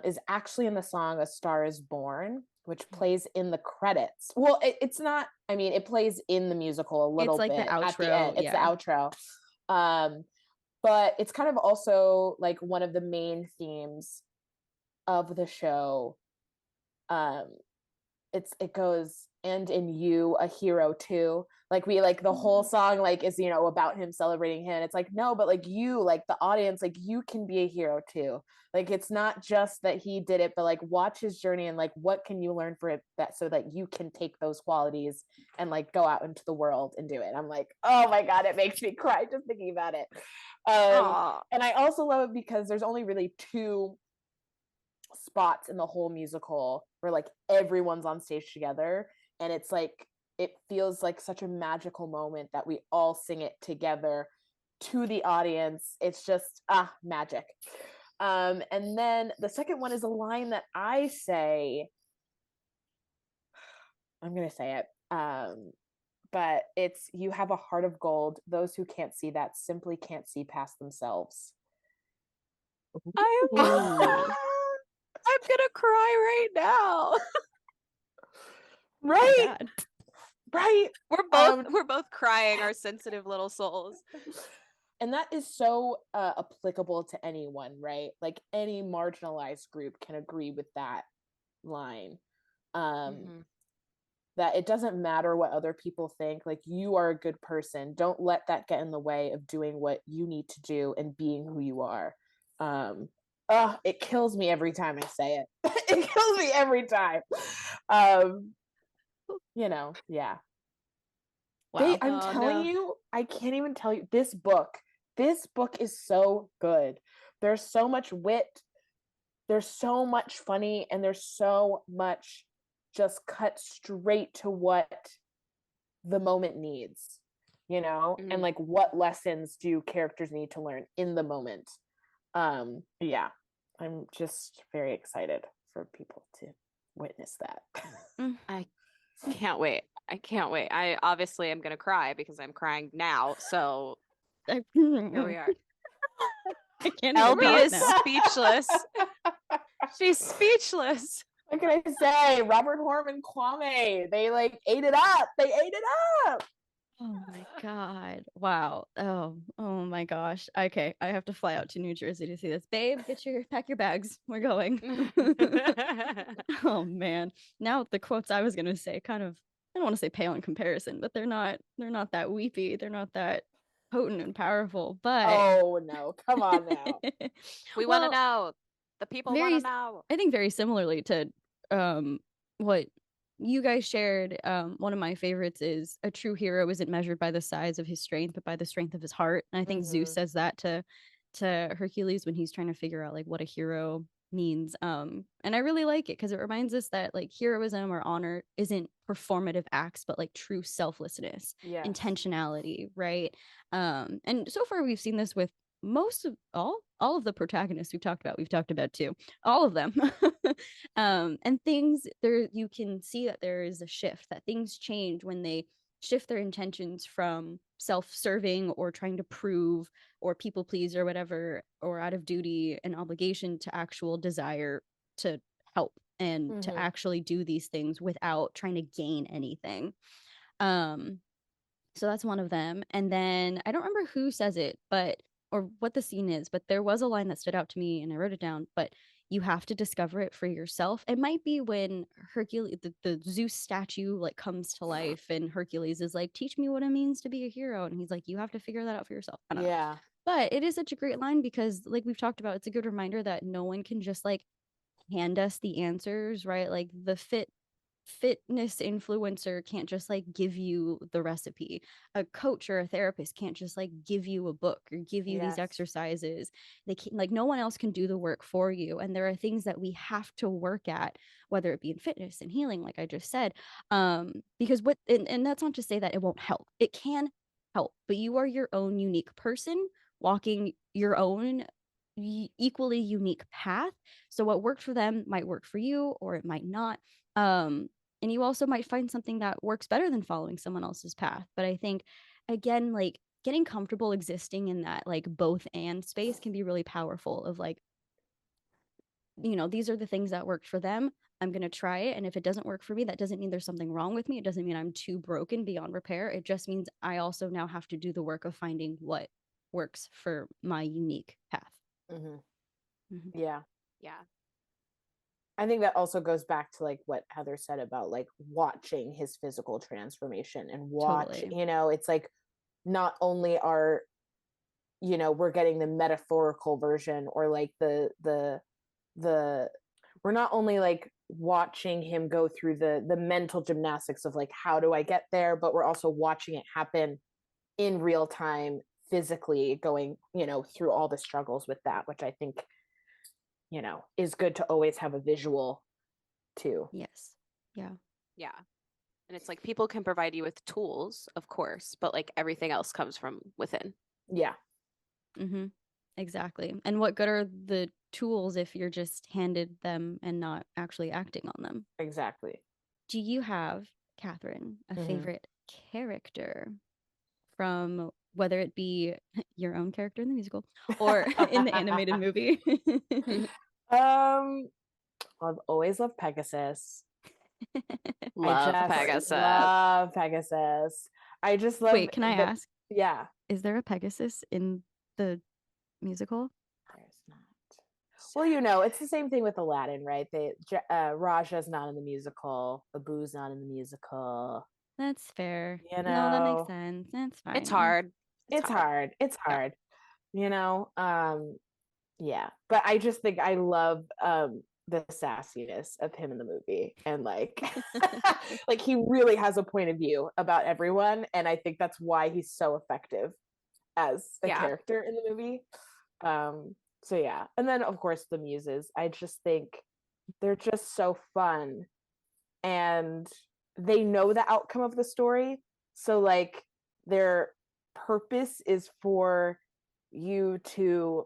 Is actually in the song "A Star Is Born," which plays in the credits. Well, it's not. I mean, it plays in the musical a little It's like the bit at the outro, end. It's the yeah. outro. But it's kind of also like one of the main themes of the show. It goes, and in you a hero too, like we like the whole song like is about him celebrating him. It's like, no, but like you, like the audience, like you can be a hero too. Like it's not just that he did it, but like watch his journey and like what can you learn for it, that so that you can take those qualities and like go out into the world and do it. I'm like, oh my god, it makes me cry just thinking about it. And I also love it because there's only really two spots in the whole musical where like everyone's on stage together, and it's like it feels like such a magical moment that we all sing it together to the audience. It's just magic. And then the second one is a line that I say, I'm gonna say it, but it's, you have a heart of gold, those who can't see that simply can't see past themselves. I'm gonna cry right now. Right. Oh Right. We're both crying our sensitive little souls. And that is so applicable to anyone, right? Like any marginalized group can agree with that line. That it doesn't matter what other people think, like you are a good person. Don't let that get in the way of doing what you need to do and being who you are. It kills me every time I say it. It kills me every time. Yeah. wow. I'm telling you, I can't even tell you, this book is so good. There's so much wit, there's so much funny, and there's so much just cut straight to what the moment needs, and like what lessons do characters need to learn in the moment. Yeah, I'm just very excited for people to witness that. I can't wait. I obviously am gonna cry because I'm crying now. So here we are. I can't LB is speechless. She's speechless. What can I say? Robert Horm and Kwame, they like ate it up. Oh my god. Wow. Oh my gosh. Okay, I have to fly out to New Jersey to see this. Babe, pack your bags. We're going. Oh man. Now the quotes I was gonna say kind of, I don't want to say pale in comparison, but they're not that weepy. They're not that potent and powerful. But oh no, come on now. We want to know. The people want to know. I think very similarly to what you guys shared, one of my favorites is, a true hero isn't measured by the size of his strength, but by the strength of his heart. And I think Zeus says that to Hercules when he's trying to figure out like what a hero means. And I really like it because it reminds us that like heroism or honor isn't performative acts, but like true selflessness, intentionality, right? And so far we've seen this with most of all of the protagonists we've talked about too, all of them. And things there, you can see that there is a shift, that things change when they shift their intentions from self-serving or trying to prove or people please or whatever, or out of duty and obligation, to actual desire to help and to actually do these things without trying to gain anything. So that's one of them. And then I don't remember who says it, but or what the scene is, but there was a line that stood out to me and I wrote it down. But you have to discover it for yourself. It might be when Hercules, the Zeus statue, like comes to life, and Hercules is like, teach me what it means to be a hero. And he's like, you have to figure that out for yourself. I don't know. But it is such a great line because, like we've talked about, it's a good reminder that no one can just like hand us the answers, right? Like the fitness influencer can't just like give you the recipe. A coach or a therapist can't just like give you a book or give you these exercises. They can't, like, no one else can do the work for you. And there are things that we have to work at, whether it be in fitness and healing, like I just said, because and that's not to say that it won't help. It can help, but you are your own unique person walking your own equally unique path. So what worked for them might work for you, or it might not. And you also might find something that works better than following someone else's path. But I think, again, like getting comfortable existing in that like both and space can be really powerful of like, these are the things that worked for them. I'm going to try it. And if it doesn't work for me, that doesn't mean there's something wrong with me. It doesn't mean I'm too broken beyond repair. It just means I also now have to do the work of finding what works for my unique path. Yeah. Yeah. I think that also goes back to like what Heather said about like watching his physical transformation and Totally. it's like not only are, we're getting the metaphorical version or like the we're not only like watching him go through the mental gymnastics of like, how do I get there? But we're also watching it happen in real time, physically going, through all the struggles with that, which I think, is good to always have a visual too. Yes. Yeah. Yeah. And it's like people can provide you with tools, of course, but like everything else comes from within. Yeah. Exactly. And what good are the tools if you're just handed them and not actually acting on them? Exactly. Do you have, Kathryn, a favorite character from whether it be your own character in the musical or in the animated movie? I've always loved Pegasus. Love Pegasus. Love Pegasus. I just love. Wait, can I ask? Yeah. Is there a Pegasus in the musical? There's not. Well, it's the same thing with Aladdin, right? Raja's not in the musical. Abu's not in the musical. That's fair. No, that makes sense. That's fine. It's hard. It's hard. It's hard. Yeah. Yeah. But I just think I love the sassiness of him in the movie, and like like he really has a point of view about everyone, and I think that's why he's so effective as a character in the movie. So yeah. And then of course the muses, I just think they're just so fun, and they know the outcome of the story, so like their purpose is for you to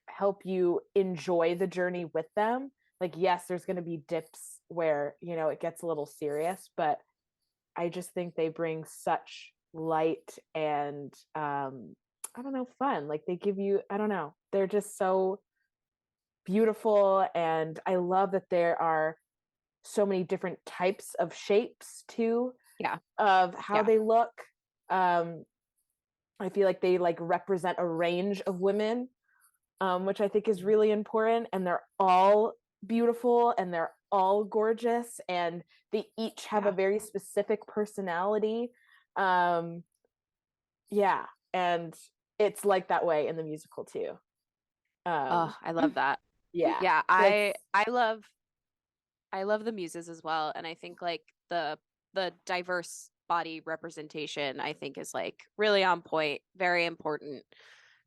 help you enjoy the journey with them. Like, yes, there's going to be dips where, it gets a little serious, but I just think they bring such light and, I don't know, fun. Like they give you, I don't know, they're just so beautiful. And I love that there are so many different types of shapes too. Yeah. Of how they look. I feel like they like represent a range of women, which I think is really important. And they're all beautiful and they're all gorgeous, and they each have a very specific personality. Yeah. And it's like that way in the musical too. I love that. Yeah. Yeah. I love the muses as well. And I think like the diverse body representation, I think, is like really on point, very important,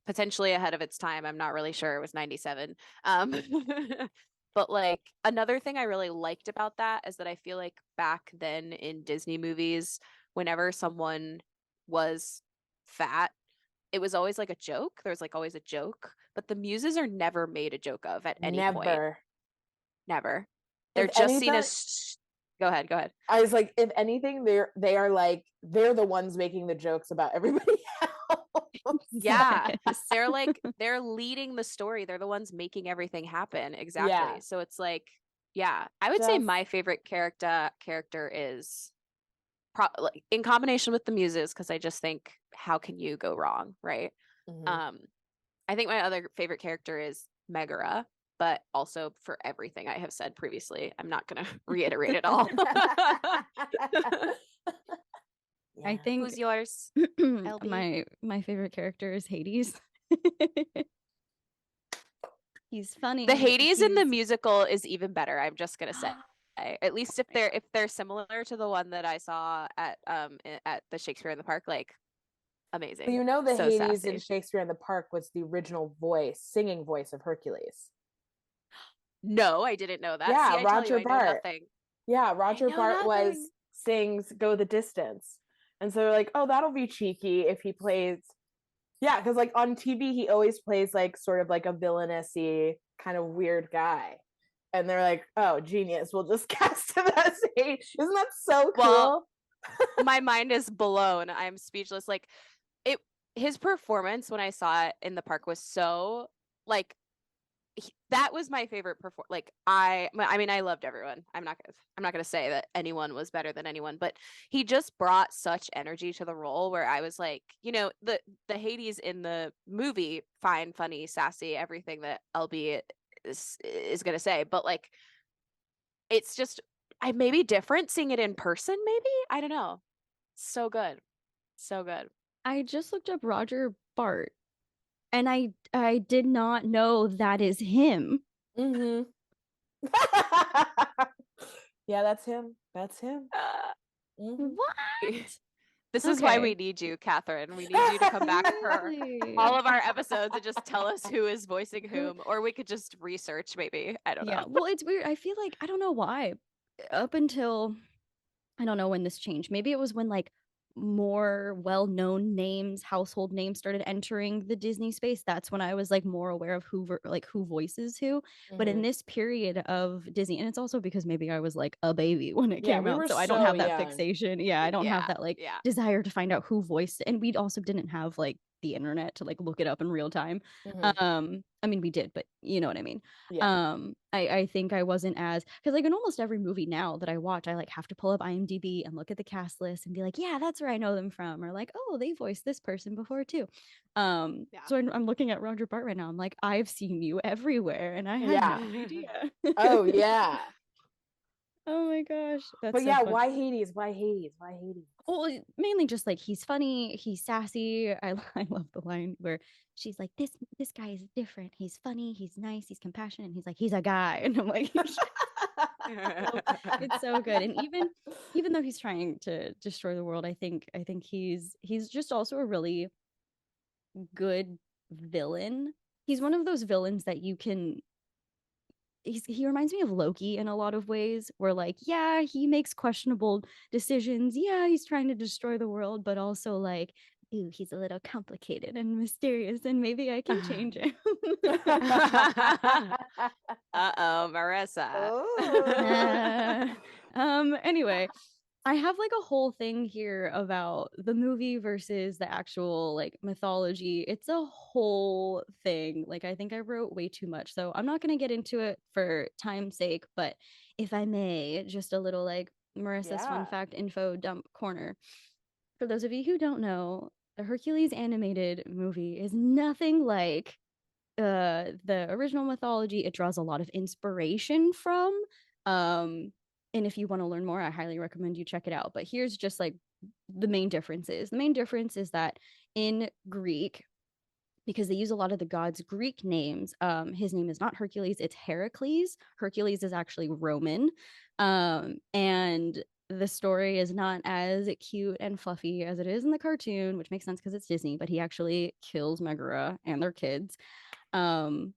potentially ahead of its time. I'm not really sure. It was 97. But like another thing I really liked about that is that I feel like back then in Disney movies, whenever someone was fat, it was always like a joke. There's like always a joke, but the muses are never made a joke of at any point. Never. They're just seen as. Go ahead. I was like, if anything, they're the ones making the jokes about everybody else. Yeah. They're leading the story. They're the ones making everything happen. Exactly. Yeah. So it's like, yeah, I would say my favorite character is like in combination with the muses, because I just think, how can you go wrong, right? I think my other favorite character is Megara, but also for everything I have said previously. I'm not going to reiterate it all. I think who's yours? my favorite character is Hades. He's funny. The Hades in the musical is even better. I'm just gonna say, at least if they're similar to the one that I saw at the Shakespeare in the Park, like amazing. The so Hades sassy. In Shakespeare in the Park was the original singing voice of Hercules. No, I didn't know that. Yeah, See, Roger Bart. Yeah, Roger Bart sings "Go the Distance," And so they're like, oh, that'll be cheeky if he plays. Yeah, because like on TV, he always plays like sort of like a villainousy kind of weird guy. And they're like, oh, genius. We'll just cast him as Hades. Isn't that so cool? Well, my mind is blown. I'm speechless. Like his performance when I saw it in the park was so like that was my favorite like I mean I loved everyone. I'm not gonna say that anyone was better than anyone, but he just brought such energy to the role where I was like, the Hades in the movie, fine, funny, sassy, everything that LB is gonna say, but like it's just maybe different seeing it in person, maybe. I don't know. So good. So good. I just looked up Roger Bart, and I did not know that is him. Mm-hmm. Yeah, that's him. That's him. What? This is why we need you, Kathryn. We need you to come back for all of our episodes and just tell us who is voicing whom, or we could just research maybe. I don't know. Well, it's weird. I feel like, I don't know why, up until, I don't know when this changed. Maybe it was when like more well-known names, household names started entering the Disney space. That's when I was like more aware of who voices who. But in this period of Disney, and it's also because maybe I was like a baby when it came out, so I don't have that fixation. I don't have that like desire to find out who voiced it. And we also didn't have like the internet to like look it up in real time. I mean, we did, but you know what I mean. I think I wasn't as, because like in almost every movie now that I watch, I like have to pull up IMDb and look at the cast list and be like, yeah, that's where I know them from, or like, oh, they voiced this person before too. So I'm looking at Roger Bart right now. I'm like, I've seen you everywhere, and I had no idea. Oh yeah. Oh my gosh. But yeah, why Hades? Why Hades? Why Hades? Well, mainly just like he's funny, he's sassy. I love the line where she's like, this guy is different. He's funny, he's nice, he's compassionate, and he's like, he's a guy. And I'm like, it's so good. And even though he's trying to destroy the world, I think he's just also a really good villain. He's one of those villains that you can, he reminds me of Loki in a lot of ways, where like, yeah, he makes questionable decisions. Yeah, he's trying to destroy the world, but also like, ooh, he's a little complicated and mysterious, and maybe I can change him. Uh-oh, Marissa. Anyway, I have like a whole thing here about the movie versus the actual like mythology. It's a whole thing. Like, I think I wrote way too much, so I'm not going to get into it for time's sake, but if I may, just a little like Marissa's fun fact info dump corner. For those of you who don't know, the Hercules animated movie is nothing like the original mythology. It draws a lot of inspiration from, and if you want to learn more, I highly recommend you check it out. But here's just like the main differences. The main difference is that in Greek, because they use a lot of the gods' Greek names, his name is not Hercules, it's Heracles. Hercules is actually Roman. And the story is not as cute and fluffy as it is in the cartoon, which makes sense because it's Disney, but he actually kills Megara and their kids. Sorry,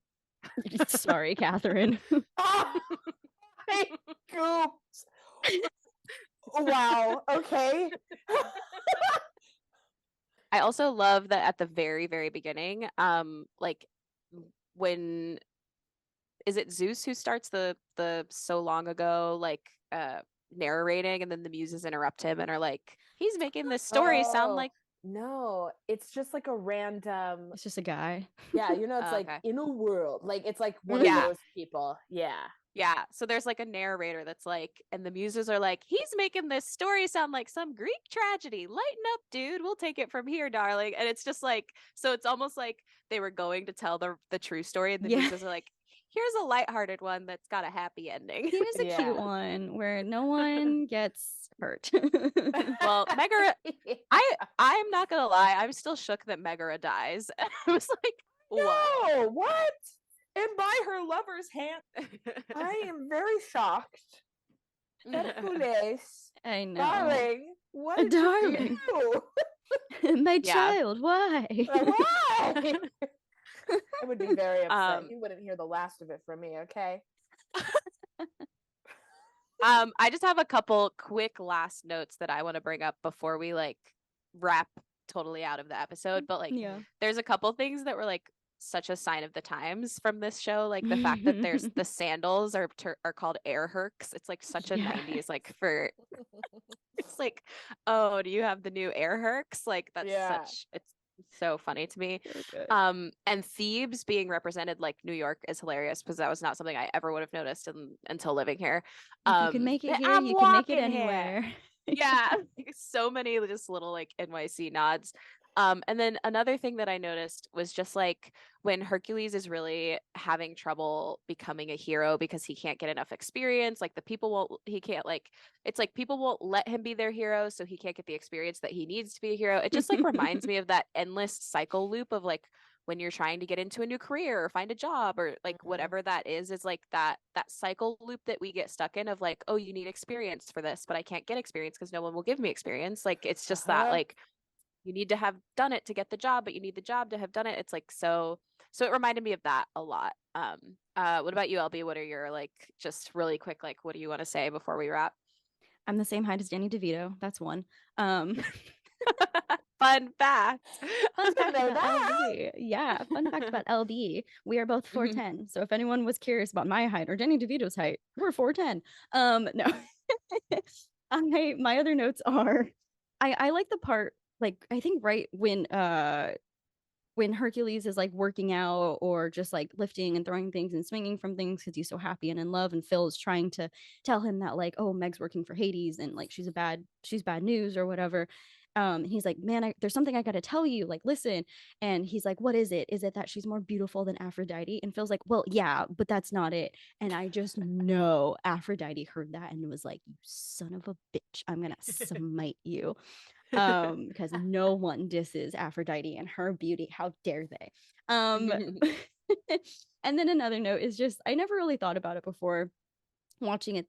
Kathryn. Oops. Wow. Okay. I also love that at the very, very beginning, like when is it Zeus who starts the so long ago like narrating, and then the muses interrupt him and are like, he's making this story sound like. No, it's just like a random. It's just a guy. Yeah, it's like in a world, like it's like one of those people. Yeah, so there's like a narrator that's like, and the muses are like, he's making this story sound like some Greek tragedy. Lighten up, dude. We'll take it from here, darling. And it's just like, so it's almost like they were going to tell the true story, and the muses are like, here's a lighthearted one that's got a happy ending. Here's a cute one where no one gets hurt. Well, Megara, I'm not gonna lie, I'm still shook that Megara dies. I was like, no, what? And by her lover's hand. I am very shocked. Hercules. I know. Darling. What darling. You do? My child, why? Why? I would be very upset. You wouldn't hear the last of it from me, okay? I just have a couple quick last notes that I want to bring up before we like wrap totally out of the episode. But like, Yeah. there's a couple things that were like such a sign of the times from this show, like the fact that there's the sandals are called air hercs. It's like such a Yeah. 90s like for it's like, oh, do you have the new air hercs? Like that's Yeah. it's so funny to me. So good. And Thebes being represented like New York is hilarious because that was not something I ever would have noticed until living here. If you can make it here, I'm you can make it walking here. anywhere. Yeah, so many just little like NYC nods. And then another thing that I noticed was just like when Hercules is really having trouble becoming a hero because he can't get enough experience, like the people won't, he can't like, it's like people won't let him be their hero, so he can't get the experience that he needs to be a hero. It just like reminds me of that endless cycle loop of like when you're trying to get into a new career or find a job or like whatever that is like that cycle loop that we get stuck in of like, oh, you need experience for this, but I can't get experience because no one will give me experience. Like it's just that like you need to have done it to get the job, but you need the job to have done it. It's like so it reminded me of that a lot. What about you, LB? What are your like just really quick, like what do you want to say before we wrap? I'm the same height as Danny DeVito. That's one. Fun fact. Fun fact know about that. LB. Yeah, fun fact about LB. We are both 4'10. So if anyone was curious about my height or Danny DeVito's height, we're 4'10. No. My other notes are I like the part, like I think right when Hercules is like working out or just like lifting and throwing things and swinging from things because he's so happy and in love, and Phil's trying to tell him that like, oh, Meg's working for Hades and like she's bad news or whatever. He's like, man, there's something I gotta tell you, like listen. And he's like, what is it? Is it that she's more beautiful than Aphrodite? And Phil's like, well, yeah, but that's not it. And I just know Aphrodite heard that and was like, you son of a bitch, I'm gonna smite you. Because no one disses Aphrodite and her beauty. How dare they? And then another note is just I never really thought about it before watching it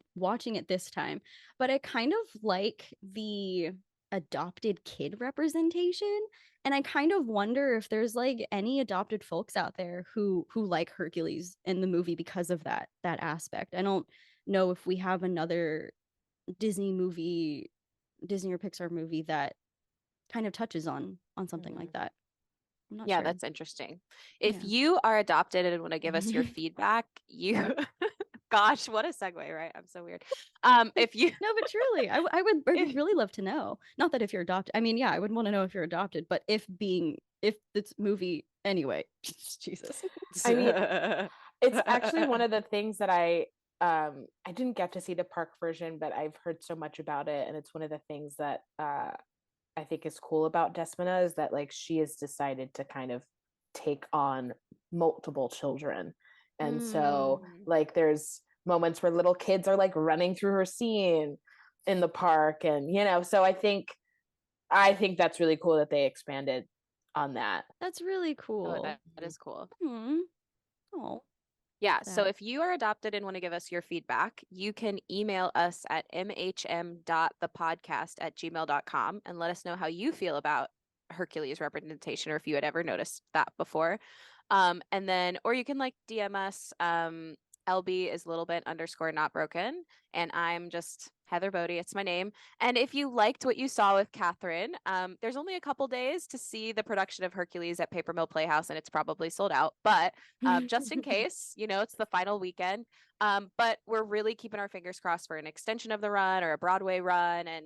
this time, but I kind of like the adopted kid representation, and I kind of wonder if there's like any adopted folks out there who like Hercules in the movie because of that aspect. I don't know if we have another Disney or Pixar movie that kind of touches on something like that. I'm not Yeah, sure. that's interesting. If Yeah. you are adopted and want to give us your feedback, you gosh, what a segue, right? I'm so weird. If you No, but truly, I would really love to know. Not that if you're adopted, I mean, yeah, I would want to know if you're adopted, but if this movie anyway, Jesus. I mean, it's actually one of the things that I didn't get to see the park version, but I've heard so much about it, and it's one of the things that I think is cool about Despina is that like she has decided to kind of take on multiple children. And so like there's moments where little kids are like running through her scene in the park, and so I think that's really cool that they expanded on that. That's really Oh, cool. that is cool. Oh. Yeah, so if you are adopted and want to give us your feedback, you can email us at mhm.thepodcast@gmail.com and let us know how you feel about Hercules representation or if you had ever noticed that before. And then, or you can like DM us. LB is littlebit_not broken, and I'm just Heather Bodie. It's my name. And if you liked what you saw with Kathryn, there's only a couple days to see the production of Hercules at Paper Mill Playhouse, and it's probably sold out. But just in case, it's the final weekend. But we're really keeping our fingers crossed for an extension of the run or a Broadway run, and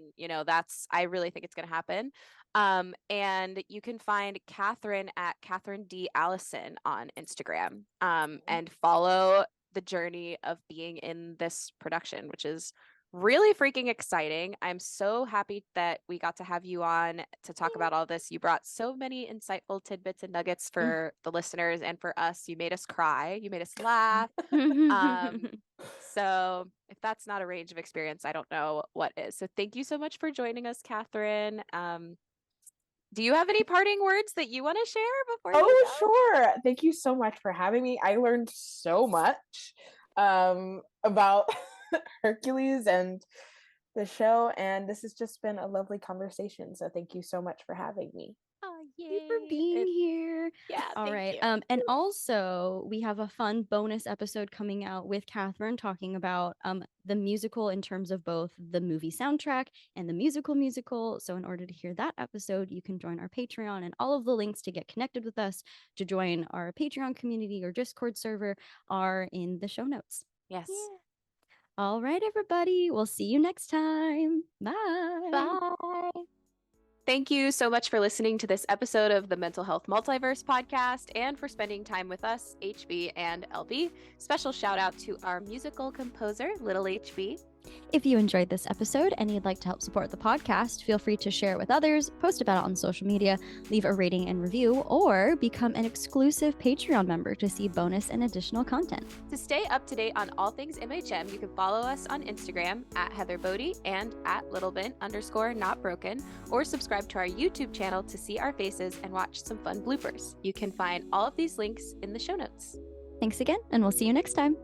I really think it's going to happen. And you can find Kathryn at Kathryn D. Allison on Instagram, and follow the journey of being in this production, which is really freaking exciting. I'm so happy that we got to have you on to talk about all this. You brought so many insightful tidbits and nuggets for the listeners and for us. You made us cry, you made us laugh. So if that's not a range of experience, I don't know what is. So thank you so much for joining us, Kathryn. Do you have any parting words that you want to share before you go? Sure. Thank you so much for having me. I learned so much about Hercules and the show, and this has just been a lovely conversation. So thank you so much for having me. Oh, you for being here. Yeah, all thank right. you. And also we have a fun bonus episode coming out with Kathryn talking about the musical in terms of both the movie soundtrack and the musical. So in order to hear that episode, you can join our Patreon, and all of the links to get connected with us, to join our Patreon community or Discord server, are in the show notes. Yes. Yeah. All right, everybody. We'll see you next time. Bye. Bye. Thank you so much for listening to this episode of the Mental Health Multiverse podcast and for spending time with us, HB and LB. Special shout out to our musical composer, Little HB. If you enjoyed this episode and you'd like to help support the podcast, feel free to share it with others, post about it on social media, leave a rating and review, or become an exclusive Patreon member to see bonus and additional content. To stay up to date on all things MHM, you can follow us on Instagram at Heather Bodie and at littlebent_notbroken, or subscribe to our YouTube channel to see our faces and watch some fun bloopers. You can find all of these links in the show notes. Thanks again, and we'll see you next time.